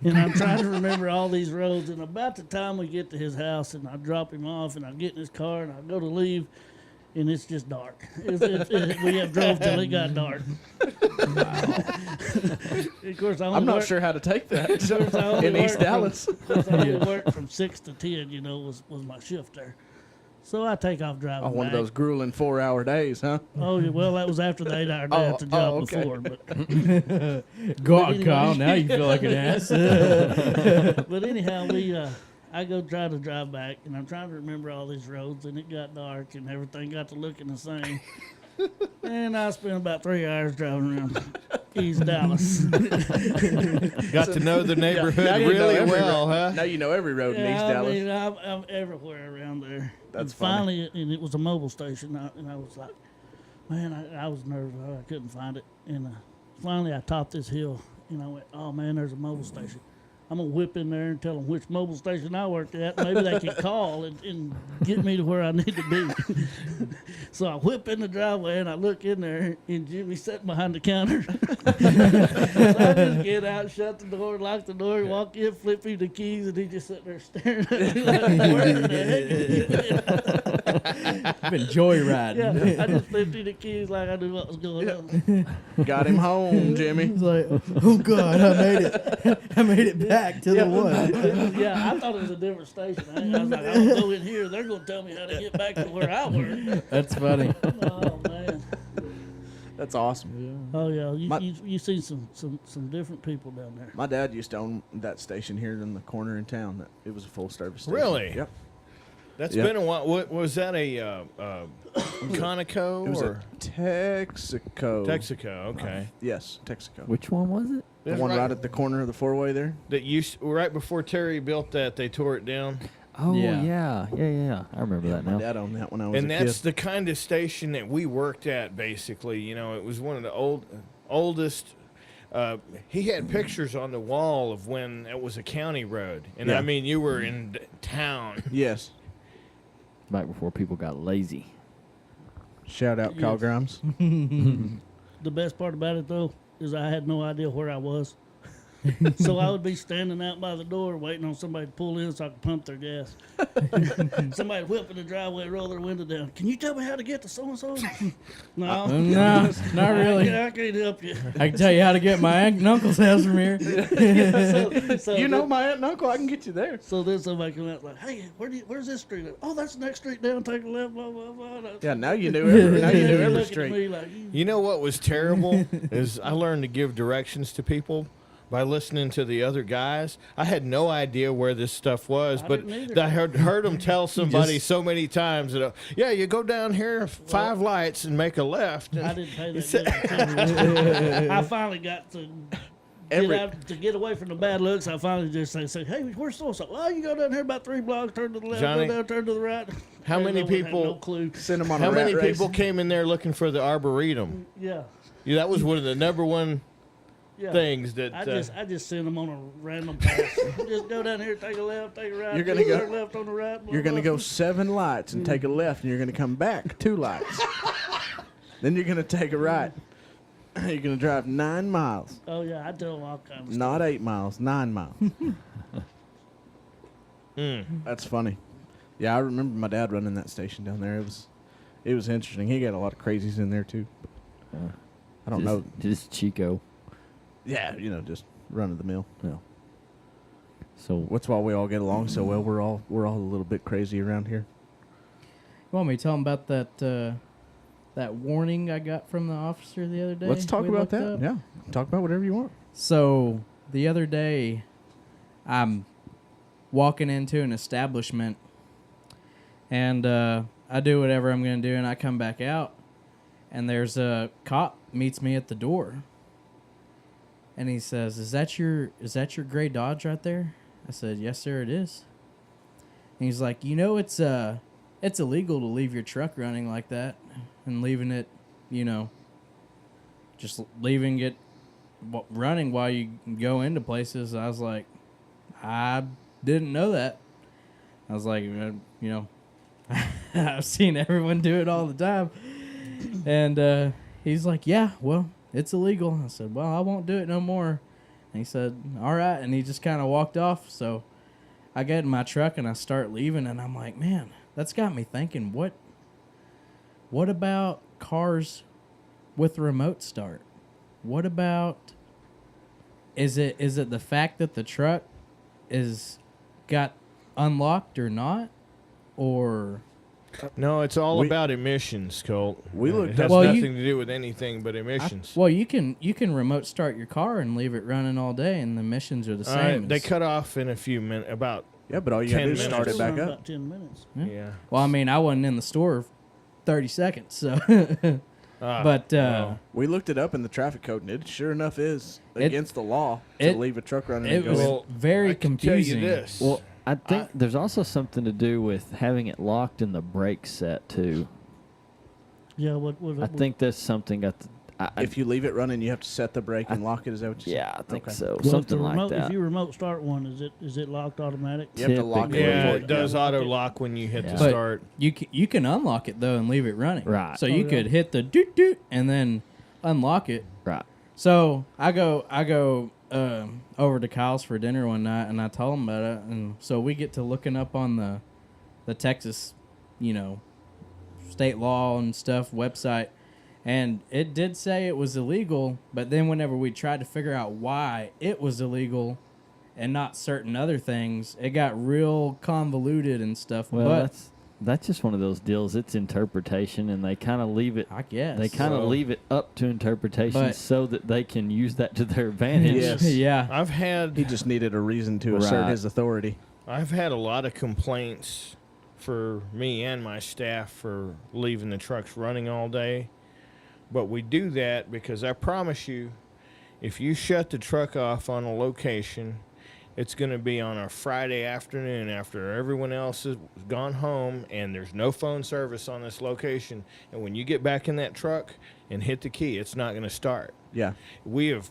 And I'm trying to remember all these roads. And about the time we get to his house, and I drop him off, and I get in his car, and I go to leave, and it's just dark. We have drove till it got dark. Of course, I'm not sure how to take that I in East Dallas. I only worked from 6 to 10. Was my shift there. So I take off driving. Oh, one of back. those grueling 4-hour days, huh? Oh, yeah, well, that was after the 8-hour day at the job okay. before. But God, anyway. Kyle, now you feel like an ass. But anyhow, I go try to drive back, and I'm trying to remember all these roads, and it got dark, and everything got to looking the same. And I spent about 3 hours driving around East Dallas. Got to know the neighborhood Now you know really every well, road. huh? Now you know every road in East Yeah, I Dallas. mean, I'm everywhere around there. That's and finally, and it was a mobile station, and I was like, man, I was nervous. I couldn't find it. And finally, I topped this hill, and I went, oh, man, there's a mobile station. I'm going to whip in there and tell them which mobile station I worked at. Maybe they can call and get me to where I need to be. So I whip in the driveway, and I look in there, and Jimmy's sitting behind the counter. So I just get out, shut the door, lock the door, walk in, flip him the keys, and he just sitting there staring at me like, where the heck did you put it? Been joyriding. Yeah, I just flipped him the keys like I knew what was going on. Got him home, Jimmy. He's like, oh God, I made it. I made it back to the one. Yeah, I thought it was a different station. I was like, I'm going to go in here. They're going to tell me how to get back to where I work. That's funny. Oh, man. That's awesome. Oh, yeah. My- You see some different people down there. My dad used to own that station here in the corner in town. It was a full service station. Really? Yep. That's Yep. been a while. What was that? A Conoco It was or a Texaco. Texaco? Okay. Yes, Texaco. Which one was it? The That's one right at the corner of the four-way there. That used right before Terry built that, they tore it down. Oh, Yeah. yeah. I remember that My now. dad owned that when I was And a that's kid. the kind of station that we worked at, basically. You know, it was one of the oldest. He had pictures on the wall of when it was a county road. And Yeah. I mean, you were in town. Yes. Back before people got lazy. Shout out Kyle Yes. Grimes. The best part about it, though, is I had no idea where I was. So I would be standing out by the door waiting on somebody to pull in so I could pump their gas. Somebody whip in the driveway, roll their window down. Can you tell me how to get to so-and-so? No. No, not really. I can't help you. I can tell you how to get my aunt and uncle's house from here. So You know then- my aunt and uncle. I can get you there. So then somebody come out like, hey, where's this street at? Oh, that's the next street down. Take a left, blah, blah, blah. Yeah, now you knew every, now you knew They're every looking at street. me like, You know what was terrible is I learned to give directions to people by listening to the other guys. I had no idea where this stuff was, I but didn't either. I heard them tell somebody Just- so many times that, yeah, you go down here 5 lights and make a left. I And didn't pay that attention. I finally got to get away from the bad looks. I finally just say, hey, where's so-and-so? Well, you go down here about 3 blocks, turn to the left, Johnny, go down, turn to the right. how And many no one had people- No clue. Send them on how a rat many race. people came in there looking for the Arboretum? Yeah. Yeah, that was one of the number one Yeah. things that I just send them on a random path. Just go down here, take a left, take a right. You're gonna go- turn left on the right. Blah, You're going to blah. go 7 lights and take a left, and you're going to come back 2 lights. Then you're going to take a right. You're going to drive 9 miles. Oh yeah, I tell them all kinds of Not 8 miles, 9 miles. That's funny. Yeah, I remember my dad running that station down there. It was interesting. He got a lot of crazies in there too. I don't know. Just Chico. Yeah, just run of the mill. No. So That's why we all get along so well. We're all a little bit crazy around here. You want me to tell him about that warning I got from the officer the other day? Let's talk we about looked that. up? Yeah, talk about whatever you want. So the other day, I'm walking into an establishment, and I do whatever I'm going to do, and I come back out, and there's a cop meets me at the door, and he says, "Is that your gray Dodge right there?" I said, "Yes, sir, it is." And he's like, "You know, it's illegal to leave your truck running like that and leaving it, just leaving it running while you go into places." I was like, "I didn't know that." I was like, I've seen everyone do it all the time. And he's like, "Yeah, well, it's illegal." I said, "Well, I won't do it no more." And he said, "All right." And he just kind of walked off. So I get in my truck and I start leaving, and I'm like, man, that's got me thinking, what about cars with remote start? What about, is it the fact that the truck is got unlocked or not? Or No, it's all about emissions, Colt. We looked It has up- nothing to do with anything but emissions. well, you can remote start your car and leave it running all day, and the emissions are the same. They as- cut off in a few minutes, about Yeah, but all you gotta 10 do is start minutes. it back Still run up. about 10 minutes. yeah. Well, I mean, I wasn't in the store 30 seconds, so. Ah, But well. We looked it up in the traffic code, and it sure enough is It- against the law to it- leave a truck running it and go was in. Well, very I can tell confusing. you this. Well, I think there's also something to do with having it locked in the brake set too. Yeah, I think that's something. If you leave it running, you have to set the brake and lock it. Is that what you said? Yeah, I think Okay. so. well, Something like remote, that. If you remote start one, is it locked automatic? You have to lock it. Typically. Yeah, before it does auto lock when you hit Yeah. the But start. you can unlock it though and leave it running. Right. So Oh, you yeah. could hit the doot doot and then unlock it. Right. So I go over to Kyle's for dinner one night, and I told him about it, and so we get to looking up on the Texas, state law and stuff website, and it did say it was illegal, but then whenever we tried to figure out why it was illegal and not certain other things, it got real convoluted and stuff. Well, but that's just one of those deals. It's interpretation, and they kind of leave it. I guess They kind of Well- leave it up to interpretation But- so that they can use that to their advantage. Yes. yeah. I've had He just needed a reason to assert Right. his authority. I've had a lot of complaints for me and my staff for leaving the trucks running all day. But we do that because I promise you, if you shut the truck off on a location, it's going to be on a Friday afternoon after everyone else has gone home and there's no phone service on this location. And when you get back in that truck and hit the key, it's not going to start. Yeah. We have,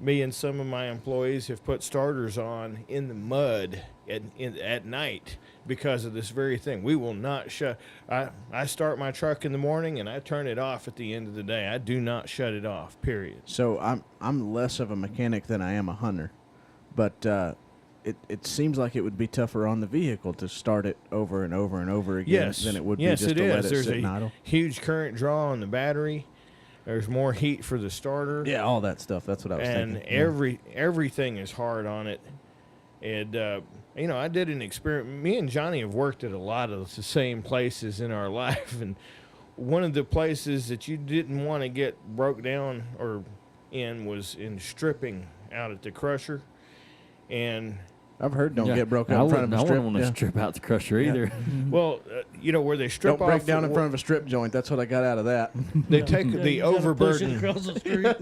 me and some of my employees have put starters on in the mud at night because of this very thing. We will not shut. I start my truck in the morning and I turn it off at the end of the day. I do not shut it off. Period. So I'm less of a mechanic than I am a hunter, but it seems like it would be tougher on the vehicle to start it over and over and over again Yes, than it would yes, be just it to let is. it There's sit and a idle. huge current draw on the battery. There's more heat for the starter. Yeah, all that stuff. That's what I was And thinking. everything is hard on it. And I did an experiment. Me and Johnny have worked at a lot of the same places in our life, and one of the places that you didn't want to get broke down or in was in stripping out at the crusher. And I've heard don't Yeah. get broke I up in front of a wouldn't strip. want to Yeah. strip out the crusher either. well, where they strip Don't break off, down in front of a strip joint. That's what I got out of that. they take Yeah, the you gotta push it overburden. across the street.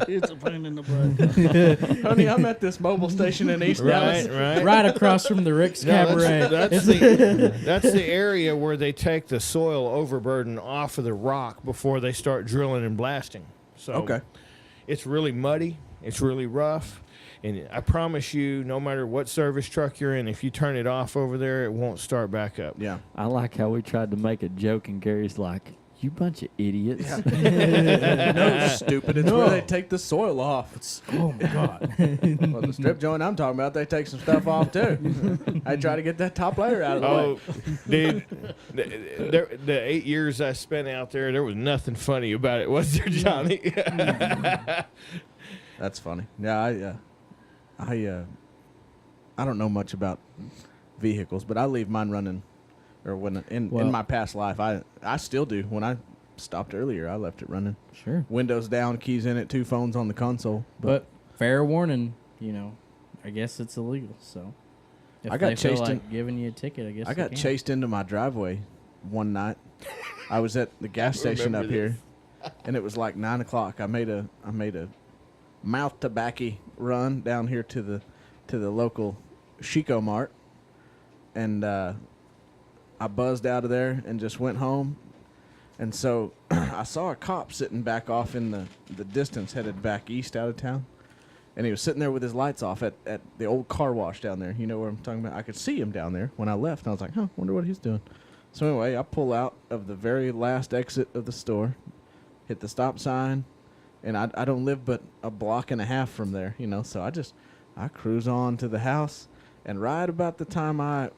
It's a pain in the butt. Honey, I'm at this mobile station in East Dallas. Right. Right across from the Rick's No, Cabaret. that's the area where they take the soil overburden off of the rock before they start drilling and blasting. So Okay. it's really muddy, it's really rough, and I promise you, no matter what service truck you're in, if you turn it off over there, it won't start back up. Yeah. I like how we tried to make a joke, and Gary's like, "You bunch of idiots." No, stupid. It's where No. they take the soil off. Oh my god. Well, the strip joint I'm talking about, they take some stuff off too. I try to get that top layer out of the way. Oh, dude, the 8 years I spent out there was nothing funny about it, was there, Johnny? That's funny. Yeah, I don't know much about vehicles, but I leave mine running. Or when in Well- my past life, I still do. When I stopped earlier, I left it running. Sure. Windows down, keys in it, 2 phones on the console. But fair warning, I guess it's illegal. So if I got they feel chased like in- giving you a ticket, I guess I they got can. chased into my driveway one night I was at the gas station up here, and it was like 9 o'clock. I made a mouth tobacco run down here to the local Chico Mart, and I buzzed out of there and just went home. And so I saw a cop sitting back off in the distance, headed back east out of town. And he was sitting there with his lights off at the old car wash down there. You know where I'm talking about? I could see him down there when I left. And I was like, wonder what he's doing. So anyway, I pull out of the very last exit of the store, hit the stop sign, and I don't live but a block and a half from there, you know. So I cruise on to the house. And right about the time I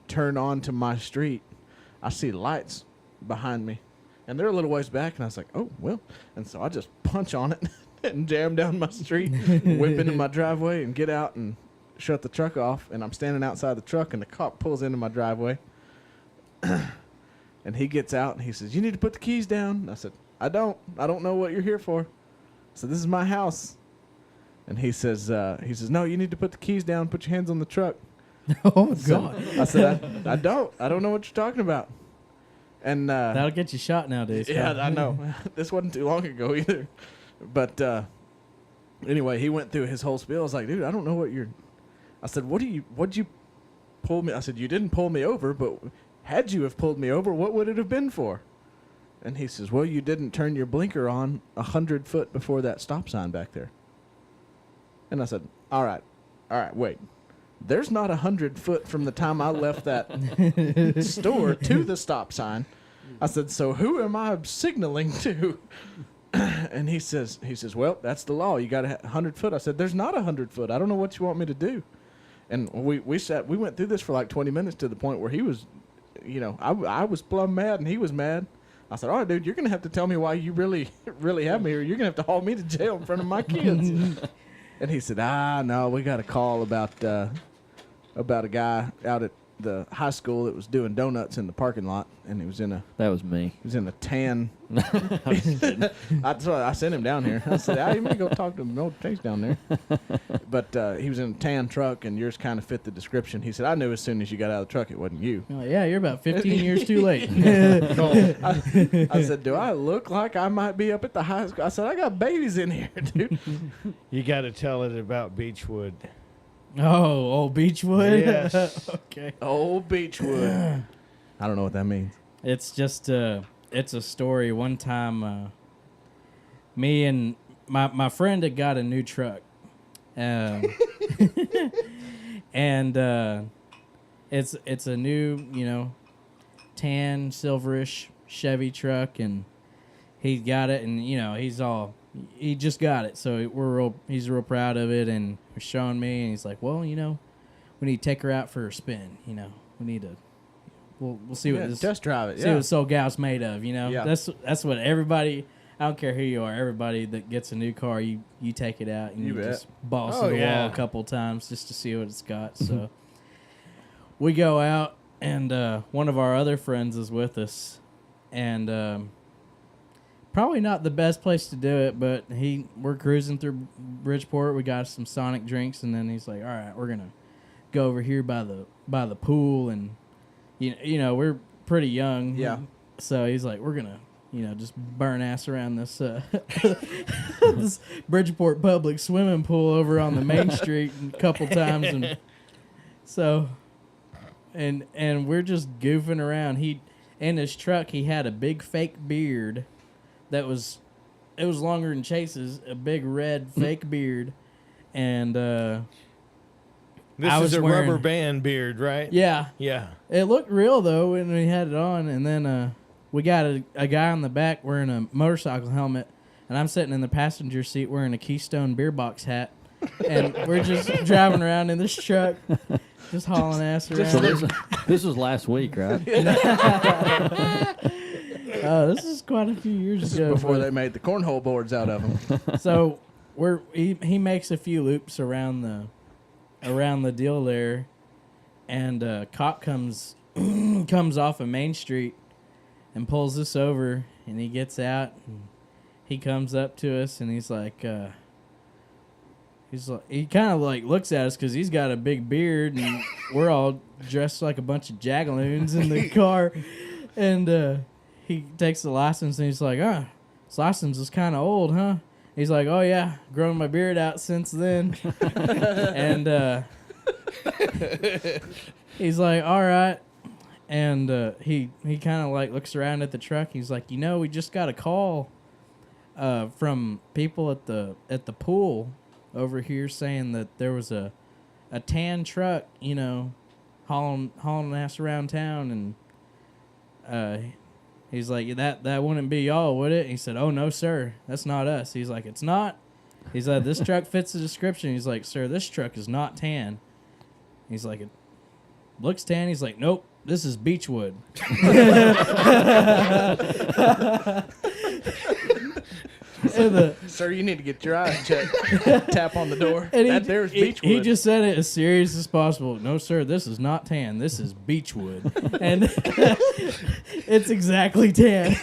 turn onto my street, I see lights behind me. And they're a little ways back, and I was like, oh, well. And so I just punch on it and jam down my street, whip into my driveway, and get out and shut the truck off. And I'm standing outside the truck, and the cop pulls into my driveway. And he gets out, and he says, you need to put the keys down. And I said, I don't know what you're here for. So this is my house. And he says, no, you need to put the keys down, put your hands on the truck. Oh, So God. I said, I don't know what you're talking about. And That'll get you shot nowadays. yeah, Kyle. I know. This wasn't too long ago either. But anyway, he went through his whole spiel. I was like, dude, I don't know what you're... I said, what'd you pull me... I said, you didn't pull me over, but had you have pulled me over, what would it have been for? And he says, well, you didn't turn your blinker on 100 foot before that stop sign back there. And I said, all right, wait. There's not 100 foot from the time I left that store to the stop sign. I said, so who am I signaling to? And he says, well, that's the law. You got 100 foot. I said, there's not 100 foot. I don't know what you want me to do. And we went through this for like 20 minutes to the point where he was, you know, I was plumb mad and he was mad. I said, all right, dude, you're going to have to tell me why you really, really have me here. You're going to have to haul me to jail in front of my kids. And he said, no, we got a call about a guy out at the high school that was doing donuts in the parking lot, and he was in a tan. That's why I sent him down here. I said, you may go talk to him. Old Chase down there. But he was in a tan truck, and yours kind of fit the description. He said, I knew as soon as you got out of the truck it wasn't you. Oh, yeah, you're about 15 years too late. I said, do I look like I might be up at the high school? I said, I got babies in here, dude. You got to tell it about Beechwood. Oh, old Beechwood? Yes. Okay. Old Beechwood. I don't know what that means. It's just it's a story. One time, me and my friend had got a new truck, and it's a new, you know, tan silverish Chevy truck, and he got it, and you know he just got it, so he's real proud of it, and he's showing me, and he's like, well, you know, we need to take her out for a spin, you know, we need to. We'll see what this test drive it. see what this old gal's made of. You know, Yeah. that's what everybody. I don't care who you are. Everybody that gets a new car, you take it out and You you bet. just boss Oh, to the yeah. wall a couple times just to see what it's got. So we go out, and one of our other friends is with us, and probably not the best place to do it, but we're cruising through Bridgeport. We got some Sonic drinks, and then he's like, all right, we're gonna go over here by the pool, and you know, we're pretty young. Yeah. So he's like, we're gonna, you know, just burn ass around this this Bridgeport public swimming pool over on the main street a couple times, and so, and we're just goofing around. He in his truck, he had a big fake beard it was longer than Chase's, a big red fake beard, and This I is was a wearing- rubber band beard, right? yeah. Yeah. It looked real though when we had it on, and then we got a guy on the back wearing a motorcycle helmet, and I'm sitting in the passenger seat wearing a Keystone beer box hat, and we're just driving around in this truck, just hauling ass around. So this was last week, right? Oh, this is quite a few years ago. Before but- they made the cornhole boards out of them. So he makes a few loops around the deal there, and a cop comes off of Main Street and pulls us over, and he gets out and he comes up to us, and he's like he kind of like looks at us because he's got a big beard, and we're all dressed like a bunch of jagaloons in the car, and he takes the license and he's like, this license is kind of old, huh? He's like, oh yeah, grown my beard out since then. And he's like, all right. And he kind of like looks around at the truck. He's like, we just got a call from people at the pool over here saying that there was a tan truck, hauling ass around town, and he's like, that wouldn't be y'all, would it? And he said, oh no sir, that's not us. He's like, it's not. He's like, this truck fits the description. He's like, sir, this truck is not tan. He's like, it looks tan. He's like, nope, this is beechwood. Sir, you need to get your eyes checked. Tap on the door. And there's he beechwood. just said it as serious as possible. No, sir, this is not tan. This is beechwood. And it's exactly tan.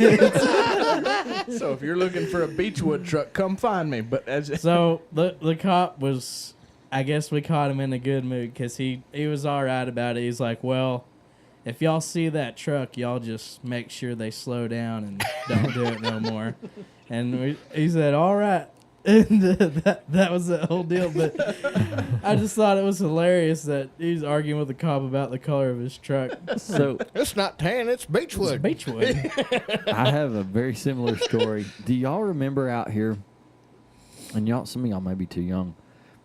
So if you're looking for a beechwood truck, come find me. But So the cop was, I guess we caught him in a good mood because he was all right about it. He's like, well, if y'all see that truck, y'all just make sure they slow down and don't do it no more. And he said, all right. And that was the whole deal. But I just thought it was hilarious that he's arguing with the cop about the color of his truck. So It's not tan, it's beechwood. It's beechwood. I have a very similar story. Do y'all remember out here? And some of y'all may be too young,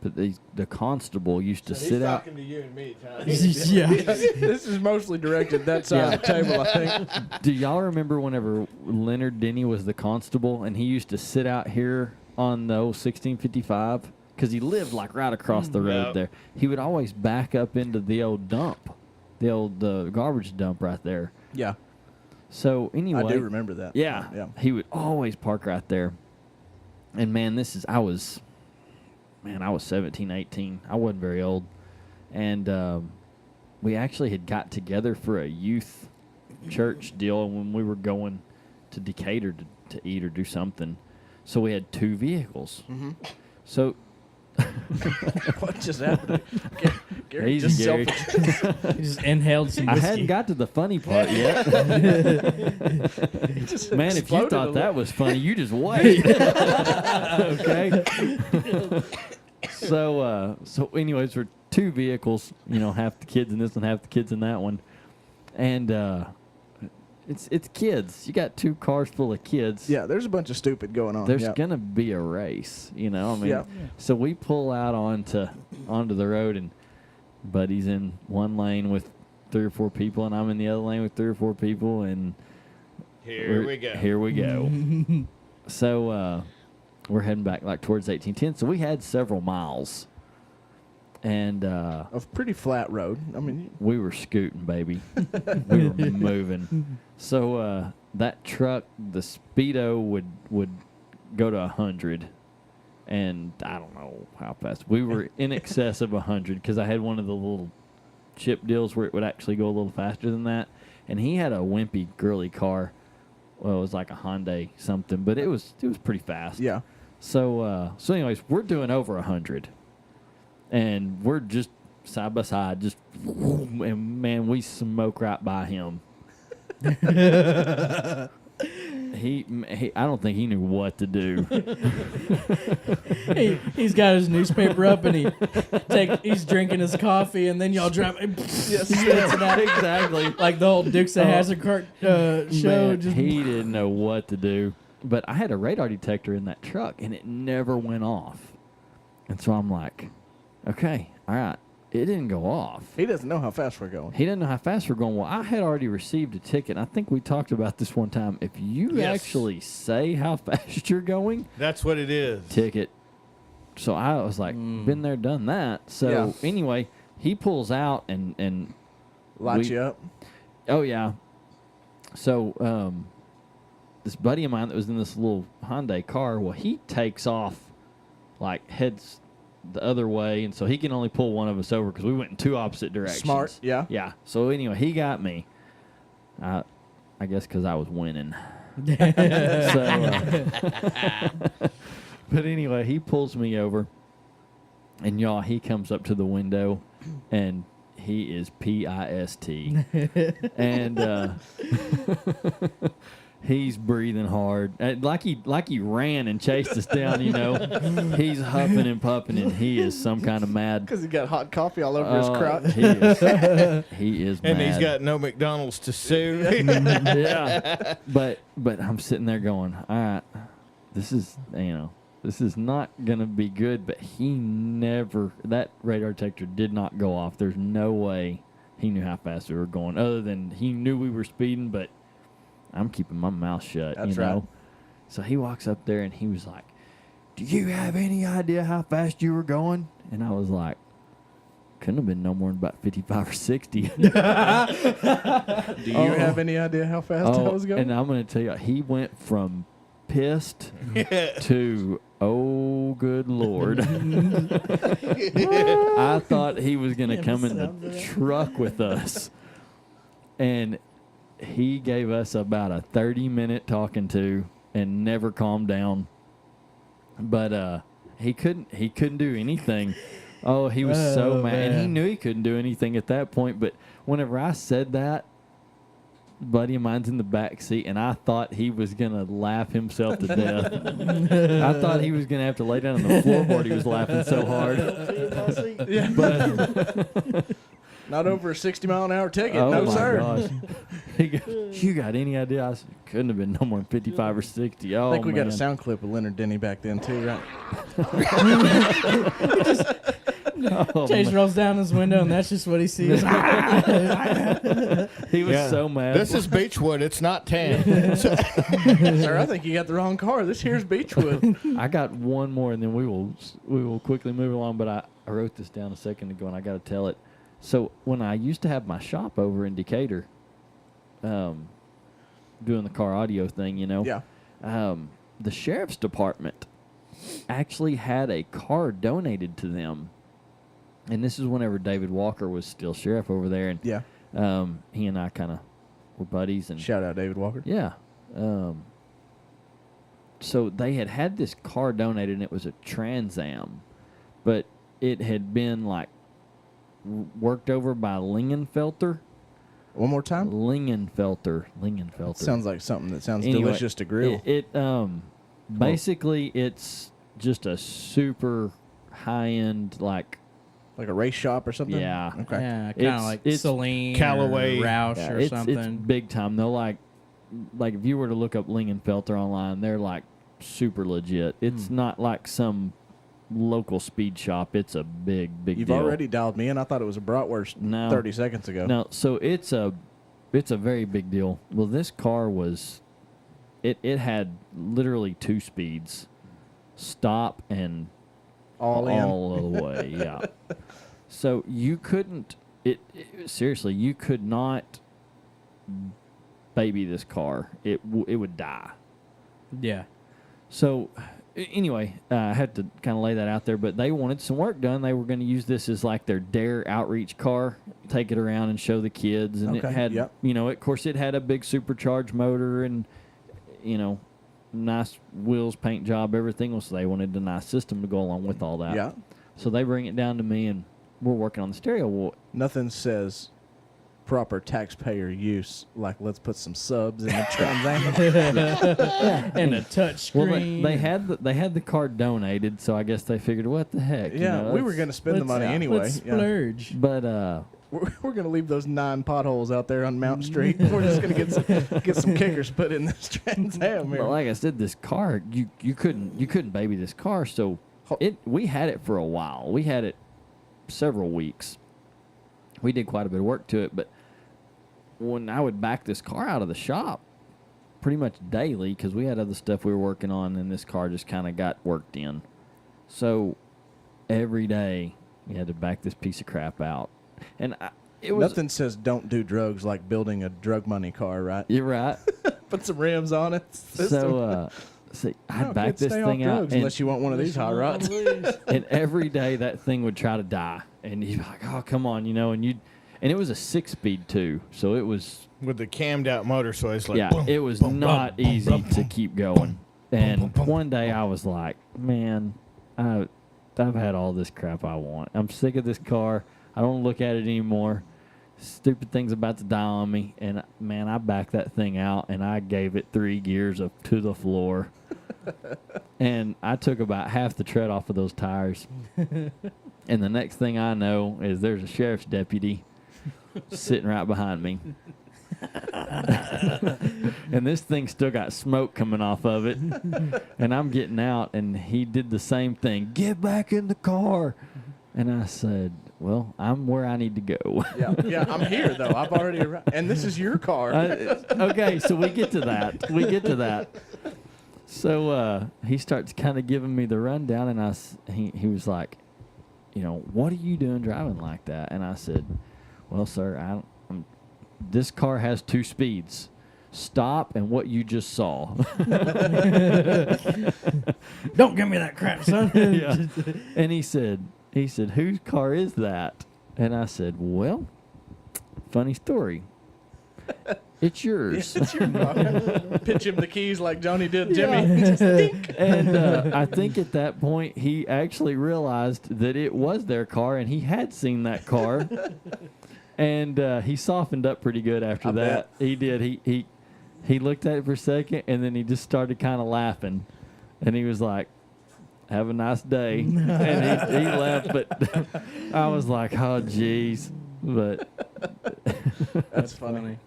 but the constable used to sit out. to you and me, Tom. Yeah. this is mostly directed that side of the table, I think. Do y'all remember whenever Leonard Denny was the constable and he used to sit out here on the old 1655? Because he lived like right across the road Yep. there. He would always back up into the old dump, the old garbage dump right there. Yeah, So anyway, I do remember that. Yeah, he would always park right there. And man, I was 17, 18. I wasn't very old. And we actually had got together for a youth church deal when we were going to Decatur to eat or do something. So we had 2 vehicles. Mm-hmm. So What just happened? Gary Easy, just Gary. He just inhaled some I whiskey. hadn't got to the funny part yet. just Man, if you exploded a thought that little. was funny, you just wait. Okay. So anyways, for 2 vehicles, half the kids in this one, half the kids in that one, and it's kids. You got 2 cars full of kids. Yeah, there's a bunch of stupid going on. There's yeah. gonna be a race, Yeah. So we pull out onto the road, and Buddy's in one lane with 3 or 4 people, and I'm in the other lane with 3 or 4 people, and Here we go. Here we go. So we're heading back like towards 1810. So we had several miles, and A pretty flat road. I mean, we were scooting, baby. We were moving. So that truck, the Speedo, would go to 100, and I don't know how fast. We were in excess of 100 because I had one of the little chip deals where it would actually go a little faster than that, and he had a wimpy, girly car. Well, it was like a Hyundai something, but it was pretty fast. yeah. So anyways, we're doing over 100, and we're just side by side, just and man, we smoke right by him. He I don't think he knew what to do. He's got his newspaper up and he's drinking his coffee, and then y'all drive. Exactly. Like the old Dukes of Hazzard show. Man, Just he didn't know what to do. But I had a radar detector in that truck, and it never went off. And so I'm like, okay, all right. It didn't go off. He doesn't know how fast we're going. He didn't know how fast we're going. Well, I had already received a ticket. I think we talked about this one time. If you Yes. actually say how fast you're going, That's what it is. ticket. So I was like, been there, done that. So Yeah. anyway, he pulls out and Lights we- you up. oh yeah. So this buddy of mine that was in this little Hyundai car, well, he takes off, like heads the other way, and so he can only pull one of us over because we went in 2 opposite directions. Smart, yeah. Yeah. So anyway, he got me. I guess because I was winning. But anyway, he pulls me over, and y'all, he comes up to the window, and he is pissed, and He's breathing hard, like he ran and chased us down. He's huffing and puffing, and he is some kind of mad. Because he got hot coffee all over his crotch. He is And mad. he's got no McDonald's to sue. Yeah, but I'm sitting there going, all right, this is not gonna be good. But that radar detector did not go off. There's no way he knew how fast we were going, other than he knew we were speeding. But I'm keeping my mouth shut. That's right. So he walks up there and he was like, "Do you have any idea how fast you were going?" And I was like, "Couldn't have been no more than about 55 or 60. Do you have any idea how fast I was going? And I'm going to tell you, he went from pissed to, oh, good Lord. I thought he was going to come in the truck with us. And he gave us about a 30-minute talking to and never calmed down. But he couldn't do anything. Oh, he was so mad. Man. And he knew he couldn't do anything at that point. But whenever I said that, a buddy of mine's in the back seat, and I thought he was going to laugh himself to death. I thought he was going to have to lay down on the floorboard. He was laughing so hard. But Not over a 60-mile-an-hour ticket. oh, No, my sir. gosh. He goes, "You got any idea?" I said, "Couldn't have been no more than 55 or 60. Oh, I think we got a man. sound clip of Leonard Denny back then, too, right? Oh, Chase man. rolls down his window, and that's just what he sees. He was Yeah. so mad. This is Beechwood. It's not tan. Sir, I think you got the wrong car. This here's Beechwood. I got one more, and then we will quickly move along. But I wrote this down a second ago, and I got to tell it. So when I used to have my shop over in Decatur, doing the car audio thing, Yeah. The sheriff's department actually had a car donated to them. And this is whenever David Walker was still sheriff over there, and Yeah. he and I kind of were buddies. And Shout out David Walker. yeah, so they had this car donated, and it was a Trans Am, but it had been like worked over by Lingenfelter. One more time? Lingenfelter. Sounds like something that sounds Anyway, delicious to grill. Basically it's just a super high end, like, Like a race shop or something? Yeah. Okay. Yeah, kind It's- of like it's Celine Callaway. or Roush yeah, or it's something. big time. They'll like if you were to look up Lingenfelter online, they're like super legit. It's not like some local speed shop. It's a big You've deal. already dialed me in. I thought it was a bratwurst No. 30 seconds ago. No, so it's a very big deal. Well, this car was it had literally 2 speeds, stop and All in. all the way. Yeah. So you couldn't. Seriously, you could not baby this car. It would die. Yeah. So anyway, I had to kind of lay that out there, but they wanted some work done. They were going to use this as like their Dare outreach car, take it around and show the kids. And it Okay, had, yep. of course, it had a big supercharged motor and, nice wheels, paint job, everything else. So they wanted a nice system to go along with all that. Yeah. So they bring it down to me, and we're working on the stereo. Well, Nothing says proper taxpayer use like let's put some subs in the Trans Am. And a touch well, screen. they had the car donated, so I guess they figured, what the heck? Yeah, we were going to spend the money anyway. Let's Yeah. splurge. But We're going to leave those 9 potholes out there on Mount Street. We're just going to get some kickers put in this Trans Am here. But like I said, this car, you couldn't baby this car. So we had it for a while. We had it several weeks. We did quite a bit of work to it. But when I would back this car out of the shop, pretty much daily, because we had other stuff we were working on, and this car just kind of got worked in. So every day we had to back this piece of crap out, and it was Nothing says don't do drugs like building a drug money car, right? You're right. Put some rims on it. So see, I'd No, back kids, this stay thing off out, drugs and, unless you want one of these hot rods. and every day that thing would try to die, and you'd be like, "Oh, come on," and it was a 6-speed too, so it was With the cammed out motor, so it's like, yeah, boom, it was boom, not boom, boom, easy boom, to boom. keep going. And boom, boom, one day I was like, man, I've had all this crap I want. I'm sick of this car. I don't look at it anymore. Stupid thing's about to die on me, and man, I backed that thing out, and I gave it 3 gears up to the floor. And I took about half the tread off of those tires. And the next thing I know is there's a sheriff's deputy sitting right behind me. And this thing still got smoke coming off of it. And I'm getting out, and he did the same thing. Get back in the car. And I said, well, I'm where I need to go. Yeah, I'm here, though. I've already arrived. And this is your car. Okay, so we get to that. So he starts kind of giving me the rundown, and he was like, you know, what are you doing driving like that? And I said, well, sir, this car has 2 speeds. Stop and what you just saw. Don't give me that crap, son. Yeah. And he said, whose car is that? And I said, well, funny story. It's yours. It's your car. Pitch him the keys like Johnny did Jimmy. And I think at that point he actually realized that it was their car, and he had seen that car. And he softened up pretty good after that. He did. He looked at it for a second, and then he just started kind of laughing. And he was like, have a nice day. And he left, but I was like, oh, jeez. But That's funny.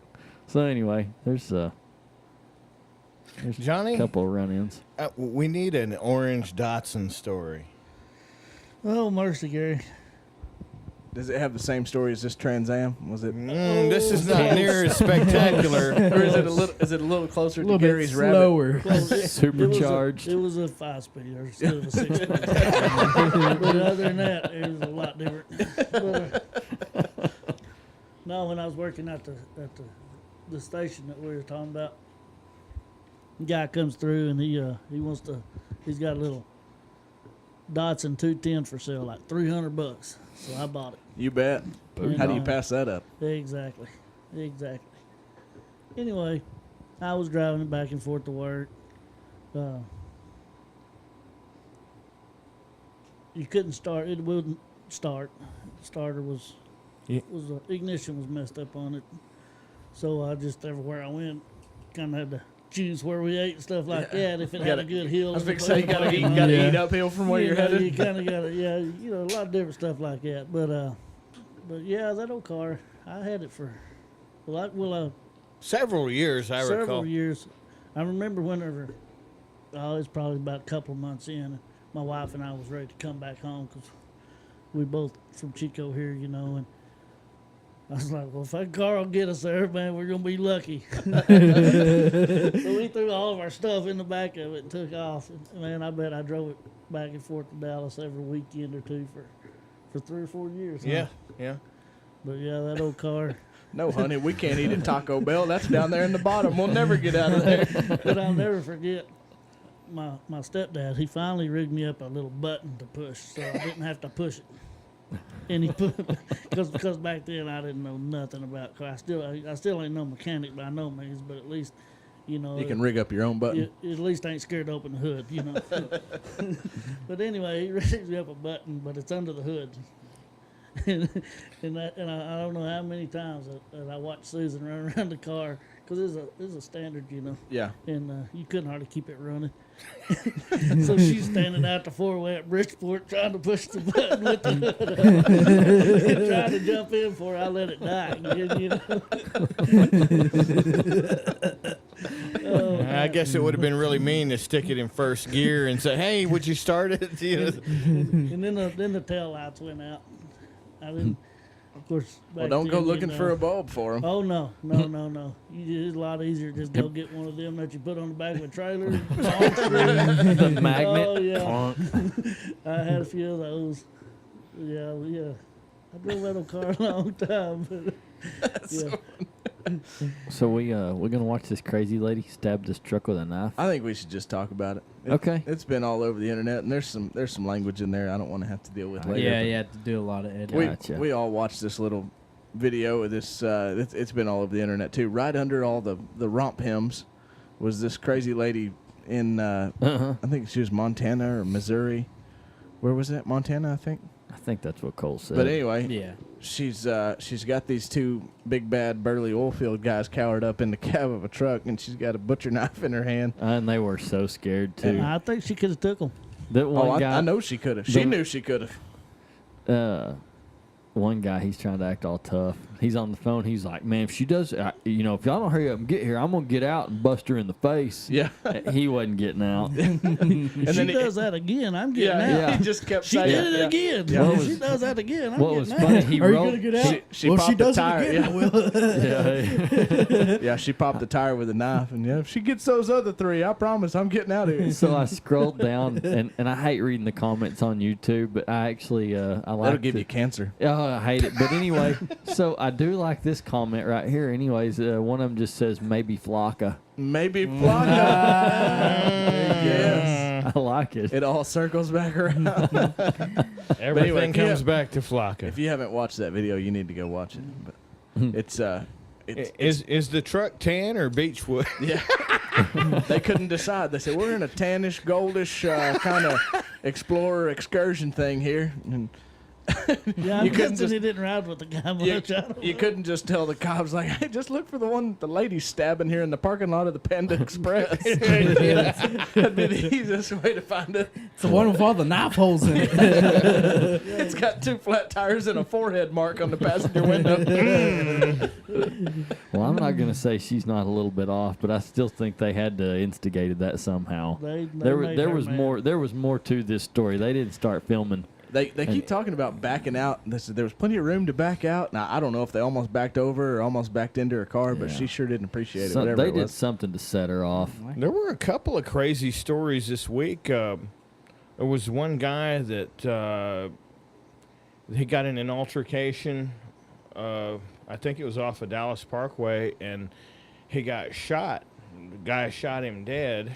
so anyway, there's Johnny, a couple of run-ins. we need an orange Datsun story. Oh, mercy, Gary. Does it have the same story as this Trans Am? Was it? This is not near as spectacular. Or is it a little? Is it a little closer A to little bit Gary's Rabbit? slower. Supercharged. It was a 5-speed instead of a 6-speed. But other than that, it was a lot different. But, no, when I was working at the station that we were talking about, the guy comes through and he's got a little Datsun 210 for sale, like $300. So I bought it. You bet. And, How do you pass that up? Exactly. Anyway, I was driving it back and forth to work. You couldn't start. It wouldn't start. The starter was ignition was messed up on it. So I just everywhere I went, kind of had to choose where we ate and stuff like that. If it had a good hill, I was fixing to say you gotta eat uphill from where you're headed. You kind of gotta, a lot of different stuff like that. But yeah, that old car, I had it for Several years, I recall. several years. I remember whenever, it was probably about a couple of months in, my wife and I was ready to come back home because we both from Chico here, and I was like, well, if that car will get us there, man, we're going to be lucky. So we threw all of our stuff in the back of it and took off. And, man, I bet I drove it back and forth to Dallas every weekend or two for 3 or 4 years. Yeah, huh? yeah. But, yeah, that old car. No, honey, we can't eat at Taco Bell. That's down there in the bottom. We'll never get out of there. But I'll never forget my stepdad. He finally rigged me up a little button to push so I didn't have to push it. And he put because back then I didn't know nothing about cars. I still ain't no mechanic by no means, but at least you can rig up your own button. You at least ain't scared to open the hood, But anyway, he rigs me up a button, but it's under the hood. and I don't know how many times that I watched Susan run around the car because it's a standard, Yeah. and you couldn't hardly keep it running. So she's standing out the 4-way at Bridgeport trying to push the button with the hood and trying to jump in before I let it die. I guess it would have been really mean to stick it in first gear and say, "Hey, would you start it?" And then the tail lights went out. I didn't. Of course. Well, don't go looking for a bulb for them. Oh no. It's a lot easier to just go get one of them that you put on the back of a trailer. The magnet. Oh yeah. I had a few of those. Yeah. I drove that old car a long time. But, yeah. So we're gonna watch this crazy lady stab this truck with a knife. I think we should just talk about it. Okay. It's been all over the internet, and there's some language in there I don't want to have to deal with later. Yeah, you have to do a lot of editing. Gotcha. We all watched this little video of this. It's been all over the internet too. Right under all the romp hymns was this crazy lady in I think she was Montana or Missouri. Where was that? Montana, I think. I think that's what Cole said. But anyway, Yeah. she's got these two big bad burly oil field guys cowered up in the cab of a truck, and she's got a butcher knife in her hand. And they were so scared too. I think she could have took them. That one Oh, guy, I know she could have. She the- knew she could have. one guy, he's trying to act all tough. He's on the phone. He's like, "Man, if she does, if y'all don't hurry up and get here, I'm gonna get out and bust her in the face." Yeah. He wasn't getting out. If she then does that again, I'm getting out. Yeah. He just kept She saying did it yeah. again. Yeah. If she does that again, I'm What getting was out. funny, he Are you rolled. gonna get out? She well, if she popped the does tire, it again, yeah. I will. Yeah, she popped the tire with a knife, and if she gets those other three, I promise I'm getting out of here. So I scrolled down, and I hate reading the comments on YouTube, but I actually I like That'll give you cancer. Oh, I hate it. But anyway, so I do like this comment right here. Anyways, one of them just says, maybe Flocka. Maybe Flocka. Yes. I like it. It all circles back around. Everything anyway, comes yeah. back to Flocka. If you haven't watched that video, you need to go watch it. But it's Is the truck tan or beechwood? yeah. They couldn't decide. They said we're in a tannish, goldish kind of explorer excursion thing here, and Yeah, I'm You couldn't guessing just- he didn't ride with the guy much. you, I don't you know. couldn't just tell the cops like, "Hey, just look for the one the lady's stabbing here in the parking lot of the Panda Express." That'd be the easiest way to find it. It's the one with all the knife holes in it. It's got two flat tires and a forehead mark on the passenger window. Well, I'm not going to say she's not a little bit off, but I still think they had to instigated that somehow. They There made there her was mad. more. There was more to this story. They didn't start filming. They keep talking about backing out. They said there was plenty of room to back out. Now I don't know if they almost backed over or almost backed into her car, but Yeah. she sure didn't appreciate it. Some- Whatever they it did was. something to set her off. There were a couple of crazy stories this week. There was one guy that he got in an altercation. I think it was off of Dallas Parkway, and he got shot. The guy shot him dead,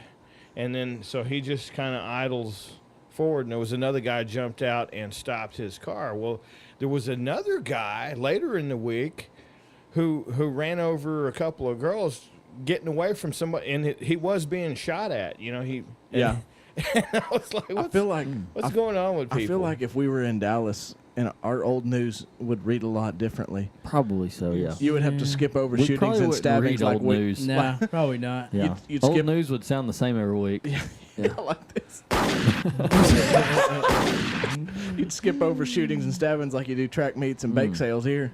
and then so he just kind of idles forward, and there was another guy jumped out and stopped his car. Well, there was another guy later in the week who ran over a couple of girls getting away from somebody, and he was being shot at. Yeah. And I was like, I feel like what's going on with people? I feel like if we were in Dallas, and our old news would read a lot differently. Probably so. Yeah. You would have to skip over We shootings probably and wouldn't stabbings read like old we. news. Nah, probably not. Yeah. you'd Old skip- news would sound the same every week. Yeah, like this. You'd skip over shootings and stabbings like you do track meets and bake sales here.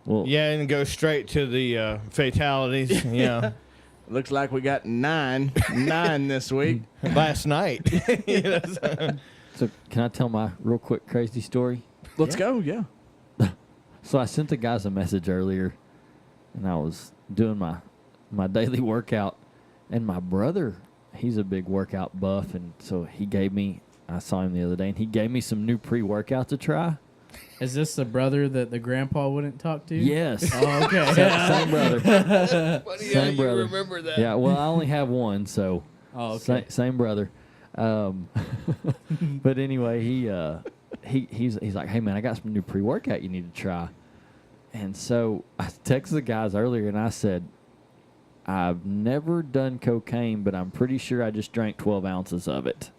Well, Yeah, and go straight to the fatalities. Yeah, Looks like we got nine this week. last night. so can I tell my real quick crazy story? Let's go. Yeah. So I sent the guys a message earlier, and I was doing my daily workout, and my brother, he's a big workout buff, and so I saw him the other day, and he gave me some new pre-workout to try. Is this the brother that the grandpa wouldn't talk to? Yes. Oh, okay. Same brother. Funny Same brother. remember that. Yeah, well, I only have one, so Oh, okay. same brother. But anyway, he's like, hey man, I got some new pre-workout you need to try. And so I texted the guys earlier, and I said, I've never done cocaine, but I'm pretty sure I just drank 12 ounces of it.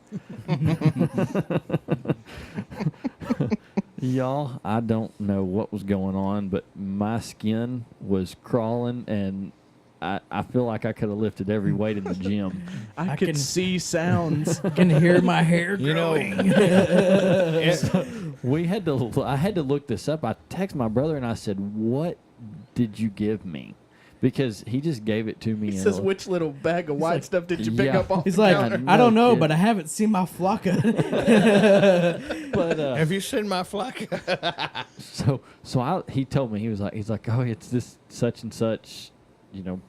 Y'all, I don't know what was going on, but my skin was crawling, and I feel like I could have lifted every weight in the gym. I can- could see sounds. I can hear my hair You know, growing. I had to look this up. I texted my brother and I said, "What did you give me?" Because he just gave it to me. He in says, a- "Which little bag of white stuff did you pick Yeah. up off He's the like, counter?" I don't know, kid. but I haven't seen my flocka. but have you seen my flock? he told me he's like, oh, it's this such and such,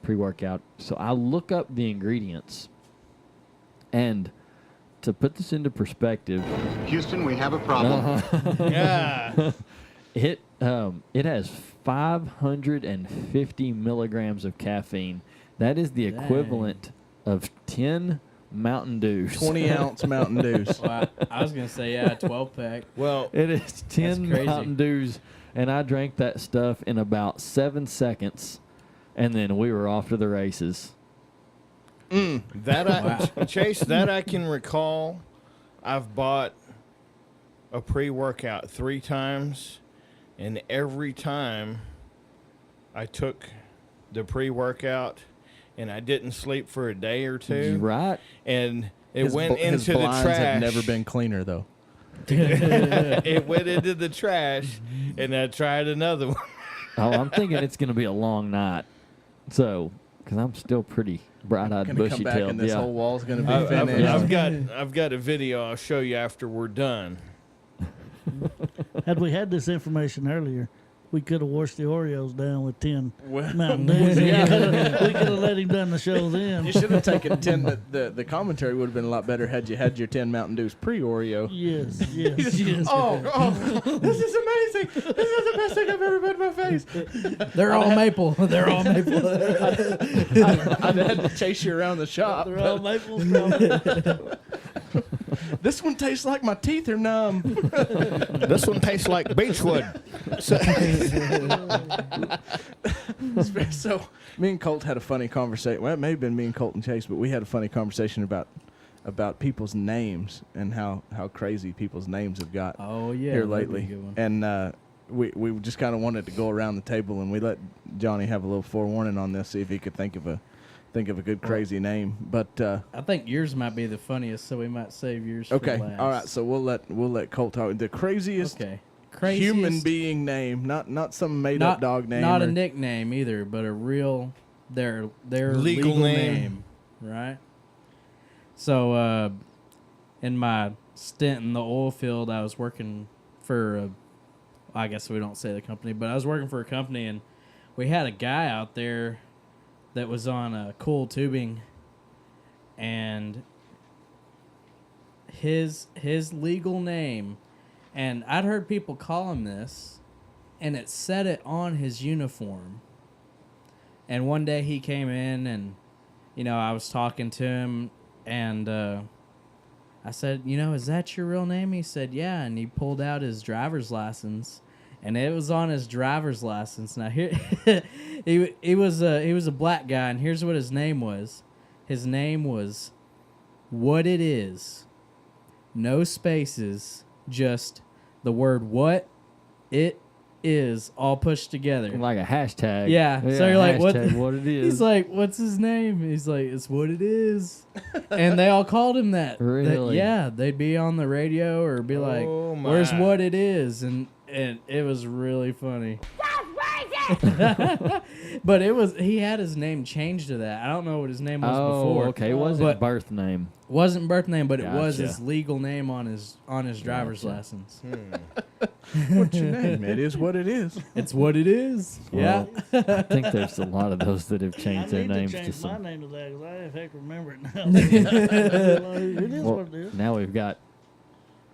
pre-workout. So I look up the ingredients, and to put this into perspective, Houston, we have a problem. Yeah. it has 550 milligrams of caffeine. That is the Dang. equivalent of 10 Mountain Dews. 20-ounce Mountain Dews. Well, I was going to say, yeah, 12-pack. Well, It is 10 crazy. Mountain Dews, and I drank that stuff in about 7 seconds, and then we were off to the races. Chase, that I can recall. I've bought a pre-workout 3 times, and every time I took the pre-workout and I didn't sleep for a day or two. Right. And it His went his into the blinds trash. have never been cleaner, though. It went into the trash, and I tried another one. Oh, I'm thinking it's going to be a long night. So, because I'm still pretty bright-eyed, Gonna come back bushy-tailed. and this Yeah. whole wall's gonna be I've finished. I've got a video I'll show you after we're done. Had we had this information earlier, we could have washed the Oreos down with 10 Well, Mountain Dews. We could have let him done the show then. you should have taken 10. The commentary would have been a lot better had you had your 10 Mountain Dews pre-Oreo. Yes, yes. Oh, this is amazing! This is the best thing I've ever put in my face. They're all maple. They're all maple. I'd had to chase you around the shop. They're all maple syrup. This one tastes like my teeth are numb. This one tastes like beechwood. So me and Colt had a funny conversation. Well, it may have been me and Colt and Chase, but we had a funny conversation about people's names and how crazy people's names have got Oh yeah. here that'd be a lately. good one. And we just kind of wanted to go around the table, and we let Johnny have a little forewarning on this, see if he could think of a good crazy name. But I think yours might be the funniest, so we might save yours. For okay, last. all right. So we'll let Colt talk. The craziest Okay. human being name, not some made up dog name. Not or- a nickname either, but a real their Legal legal name. name, right? So in my stint in the oil field, I was working for I guess we don't say the company, but I was working for a company, and we had a guy out there that was on coil tubing, and his legal name, and I'd heard people call him this, and it said it on his uniform. And one day he came in, and I was talking to him, and I said, is that your real name? He said, yeah. And he pulled out his driver's license, and it was on his driver's license. Now here, he was a black guy, and here's what his name was. His name was What It Is. No spaces, just the word what it is all pushed together. Like a hashtag. Yeah. So you're like, what? hashtag what it is. He's like, what's his name? He's like, it's What It Is. And they all called him that. Really? Yeah. They'd be on the radio or be like, Oh, my. where's What It Is? And it was really funny. But he had his name changed to that. I don't know what his name was before. Okay. It wasn't But- birth name. Wasn't birth name, but it was Gotcha. his legal name on his driver's Gotcha. license. What's your name? It is what it is. It's What It Is. Well, Yeah. I think there's a lot of those that have I changed their need to names change to my some. name to that because I heck remember it now. It is Well, what it is. now we've got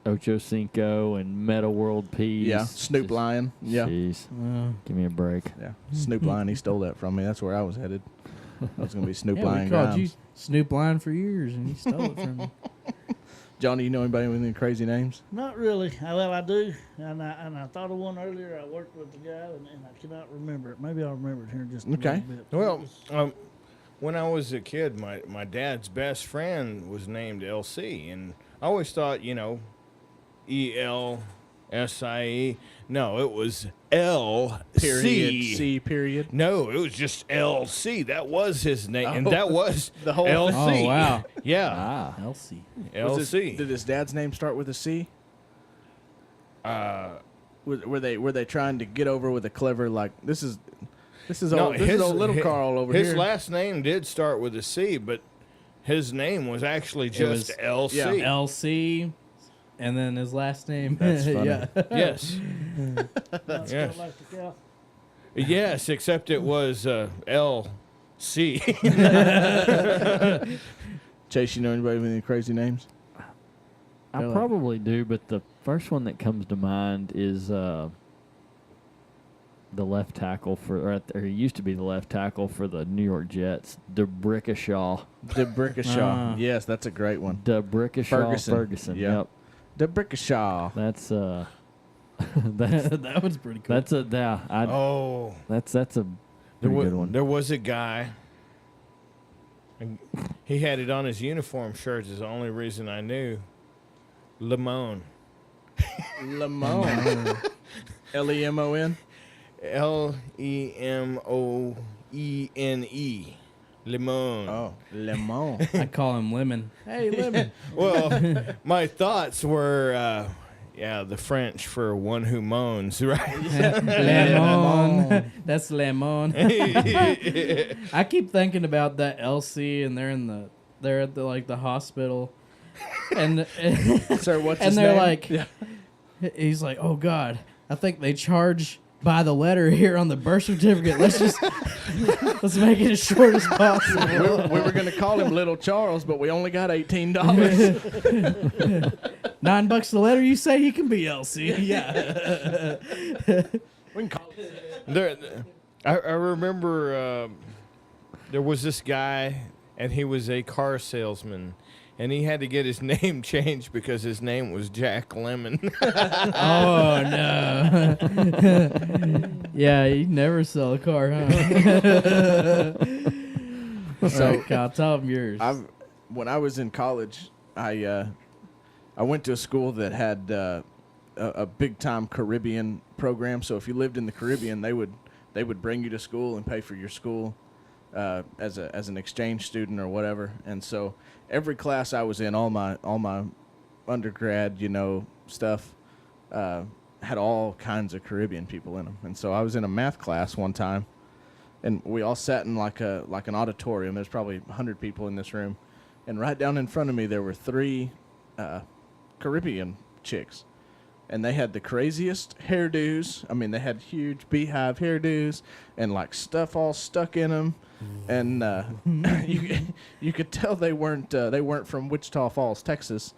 Ocho Cinco and Meta World Peace. Yeah, Snoop Just- Lion. Yeah, Jeez. Give me a break. yeah. Snoop Lion. He stole that from me. That's where I was headed. I was gonna be Snoop Yeah, Lion we called you Grimes. Snoop Lion for years, and you stole it from me. Johnny, you know anybody with any crazy names? Not really. Well, I do, and I thought of one earlier. I worked with the guy, and I cannot remember it. Maybe I'll remember it here in just a Okay. little bit. Well, when I was a kid, my dad's best friend was named LC, and I always thought, ELSIE. No, it was Period. LC. C. Period. No, it was just LC. That was his name, and that was The whole LC. Oh, wow. Yeah, Ah. Elsie. LC. Did his dad's name start with a C? Were they trying to get over with a clever like this is old little Carl over his here? last name did start with a C, but his name was actually just was- LC. Yeah. LC, and then his last name. That's funny. Yeah. Yes. That's Yes. like the cow. Yes, except it was LC. Chase, you know anybody with any crazy names? I Really? probably do, but the first one that comes to mind is the left tackle or he used to be the left tackle for the New York Jets, DeBrickashaw. DeBrickashaw. Ah. Yes, that's a great one. DeBrickashaw Ferguson. Yeah. Yep. DeBrickashaw. That's That was pretty cool. that's a yeah. Oh, That's a there pretty was, good one. there was a guy. and he had it on his uniform shirt. Is the only reason I knew. Limon. Lemon. Lemon. Lemone. Lemon. Oh, lemon. I call him Lemon. Hey, Lemon. Well, my thoughts were, the French for one who moans, right? Lemon. That's Lemon. I keep thinking about that Elsie, and they're at the hospital, and Sir, what's and his they're name? like, he's like, oh God, I think they charge by the letter here on the birth certificate. Let's make it as short as possible. we were going to call him Little Charles, but we only got $18. $9 the letter. You say he can be Elsie. Yeah. We can call I remember there was this guy, and he was a car salesman, and he had to get his name changed because his name was Jack Lemon. Oh no. Yeah, you never sell a car, huh? So, Kyle, tell them yours. when I was in college, I went to a school that had a big time Caribbean program. So if you lived in the Caribbean, they would bring you to school and pay for your school as an exchange student or whatever. And so every class I was in, all my undergrad, stuff had all kinds of Caribbean people in them. And so I was in a math class one time, and we all sat in like an auditorium. There's probably 100 people in this room, and right down in front of me there were 3 Caribbean chicks, and they had the craziest hairdos. I mean, they had huge beehive hairdos and like stuff all stuck in them, and you could tell they weren't from Wichita Falls, Texas.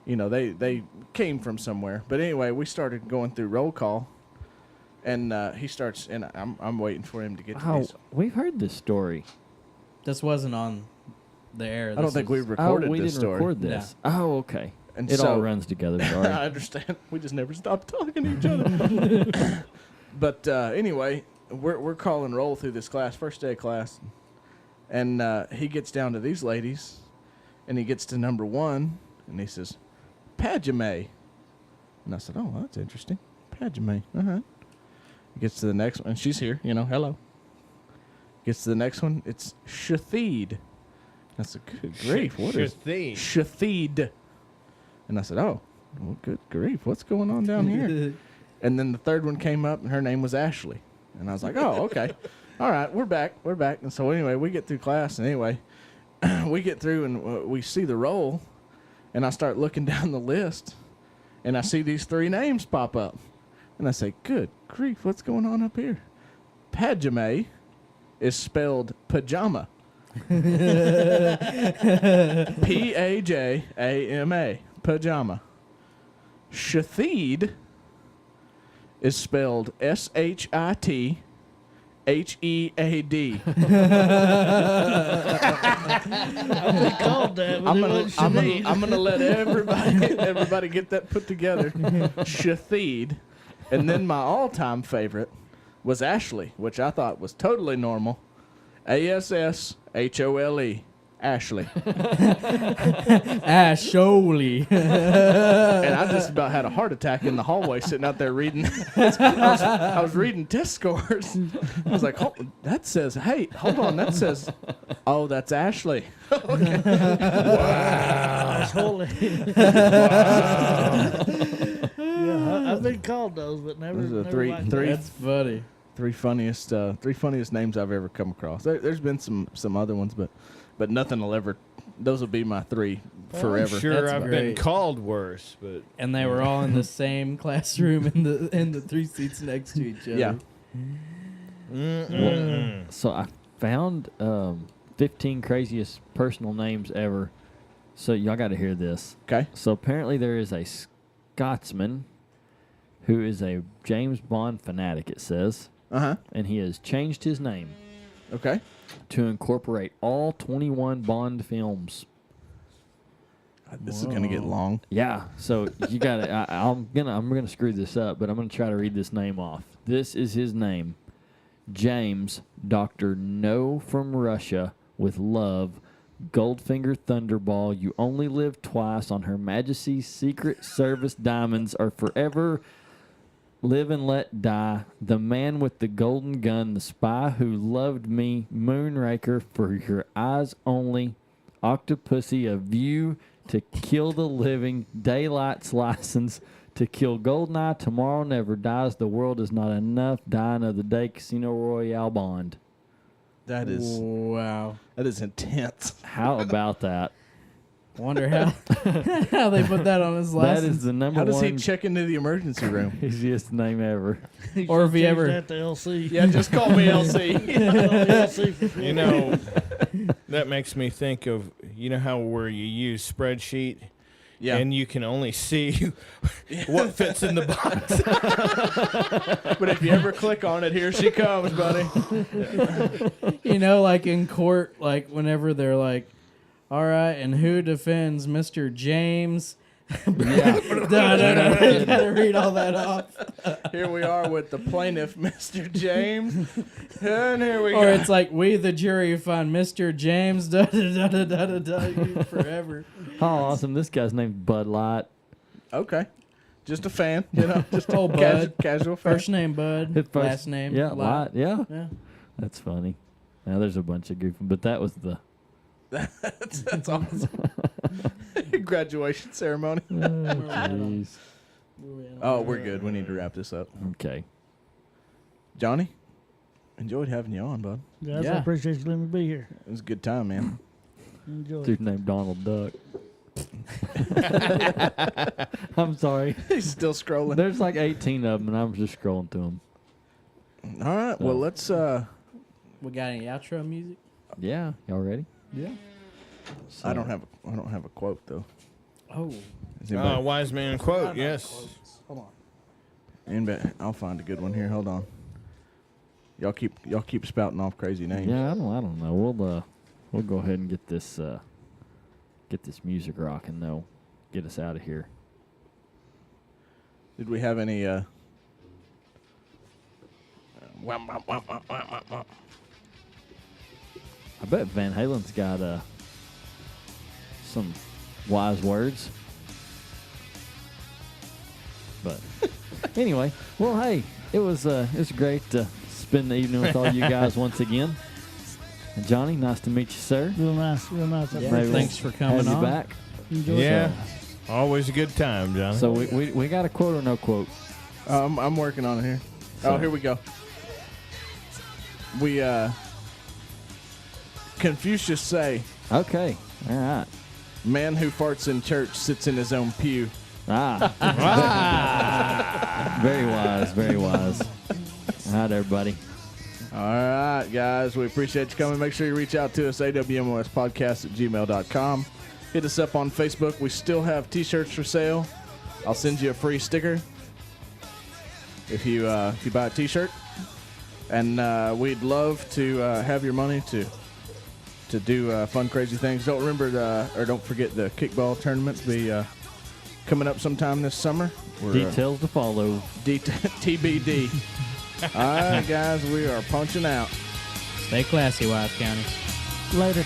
They came from somewhere. But anyway, we started going through roll call, and he starts, and I'm waiting for him to get to these. We've heard this story. This wasn't on the air. I don't think we recorded we this didn't story. record this. Oh, okay. And it so, all runs together. Sorry. I understand. We just never stopped talking to each other. But anyway, we're calling roll through this class, first day of class, and he gets down to these ladies, and he gets to number 1, and he says, Padjame. And I said, oh, well, that's interesting. Padjame. Uh-huh. He gets to the next one, and she's here, hello. Gets to the next one, it's Shatheed. That's a good grief. What is Shatheed? And I said, oh, well, good grief. What's going on down here? And then the third one came up, and her name was Ashley. And I was like, oh, okay. All right, we're back. And so anyway, we get through class, and anyway, we get through, and we see the roll, and I start looking down the list, and I see these 3 names pop up. And I say, good grief, what's going on up here? Padjame is spelled pajama. Pajama. Pajama. Shatheed is spelled SHITHEAD. Called that, but I'm gonna let everybody get that put together. Shatheed. And then my all-time favorite was Ashley, which I thought was totally normal. ASSHOLE. Ashley. Ashley. And I just about had a heart attack in the hallway sitting out there reading. I was reading test scores. I was like, oh, that says, hey, hold on, that says, oh, that's Ashley. Okay. Wow. Holy. Yeah, I've been called those, but never. Those are never three- liked three- that. That's funny. Three funniest names I've ever come across. There's been some other ones, but nothing will ever. Those will be my 3 forever. I'm sure That's I've great. been called worse, but And they were all in the same classroom in the 3 seats next to each other. Yeah. So I found 15 craziest personal names ever. So y'all got to hear this. Okay. So apparently there is a Scotsman who is a James Bond fanatic, it says. Uh-huh. And he has changed his name Okay. to incorporate all 21 Bond films. This is gonna get long. Yeah, so you got to I'm gonna screw this up, but I'm gonna try to read this name off. This is his name, James Dr. No from Russia with love, Goldfinger Thunderball, you only live twice. On Her Majesty's Secret Service diamonds are forever. Live and let die. The man with the golden gun, the spy who loved me, Moonraker, for your eyes only, Octopussy, a view to kill the living, Daylight's license to kill Goldeneye, Tomorrow Never Dies, The World Is Not Enough, Die Another Day, Casino Royale, Bond. That is Wow. that is intense. How about that? Wonder how how they put that on his That license. is the number How does one he check into the emergency room? easiest name ever. Or if he Change ever- that to LC. Yeah, just call me LC. LC for short. You know, that makes me think of, you know how where you use spreadsheet Yeah. and you can only see what fits in the box. But if you ever click on it, here she comes, buddy. You know, like in court, like whenever they're like, all right, and who defends Mr. James? Yeah. You gotta read all that off. Here we are with the plaintiff, Mr. James. And here we Or go. it's like, we the jury find Mr. James forever. How awesome. This guy's named Bud Light. Okay. Just a fan, you know, just Oh, a Bud. casual fan. First name Bud, His first- last name Yeah, Light. Light. Yeah. Yeah. That's funny. Now there's a bunch of goofing, but that was the That's awesome. Graduation ceremony. jeez. Oh, we're good. We need to wrap this up. Okay. Johnny, enjoyed having you on, bud. Guys, Yeah. I appreciate you letting me be here. It was a good time, man. Enjoy. Dude named Donald Duck. I'm sorry. He's still scrolling. There's like 18 of them, and I'm just scrolling to them. All right. Well, let's. We got any outro music? Yeah. Y'all ready? Yeah. I don't have a quote though. Oh. Is anybody, Wise man quote, yes. Hold on. anybody- I'll find a good one here. Hold on. Y'all keep spouting off crazy names. Yeah, I don't know. We'll go ahead and get this music rocking though. Get us out of here. Did we have any? I I bet Van Halen's got some wise words. But anyway, well, hey, it was great to spend the evening with all you guys once again. And Johnny, nice to meet you, sir. Real nice, real nice. Yeah. Maybe Thanks we'll for coming have you on. back. Enjoy. Yeah. Always a good time, Johnny. So we got a quote or no quote? I'm working on it here. So- Oh, here we go. We Confucius say, Okay, all right. "Man who farts in church sits in his own pew." Ah, very wise, very wise. All right, everybody. All right, guys. We appreciate you coming. Make sure you reach out to us, awmospodcast@gmail.com. Hit us up on Facebook. We still have T-shirts for sale. I'll send you a free sticker if you buy a T-shirt. And we'd love to have your money to do fun, crazy things. Don't forget the kickball tournament be coming up sometime this summer. We're, Details to follow. TBD. All right, guys, we are punching out. Stay classy, Wise County. Later.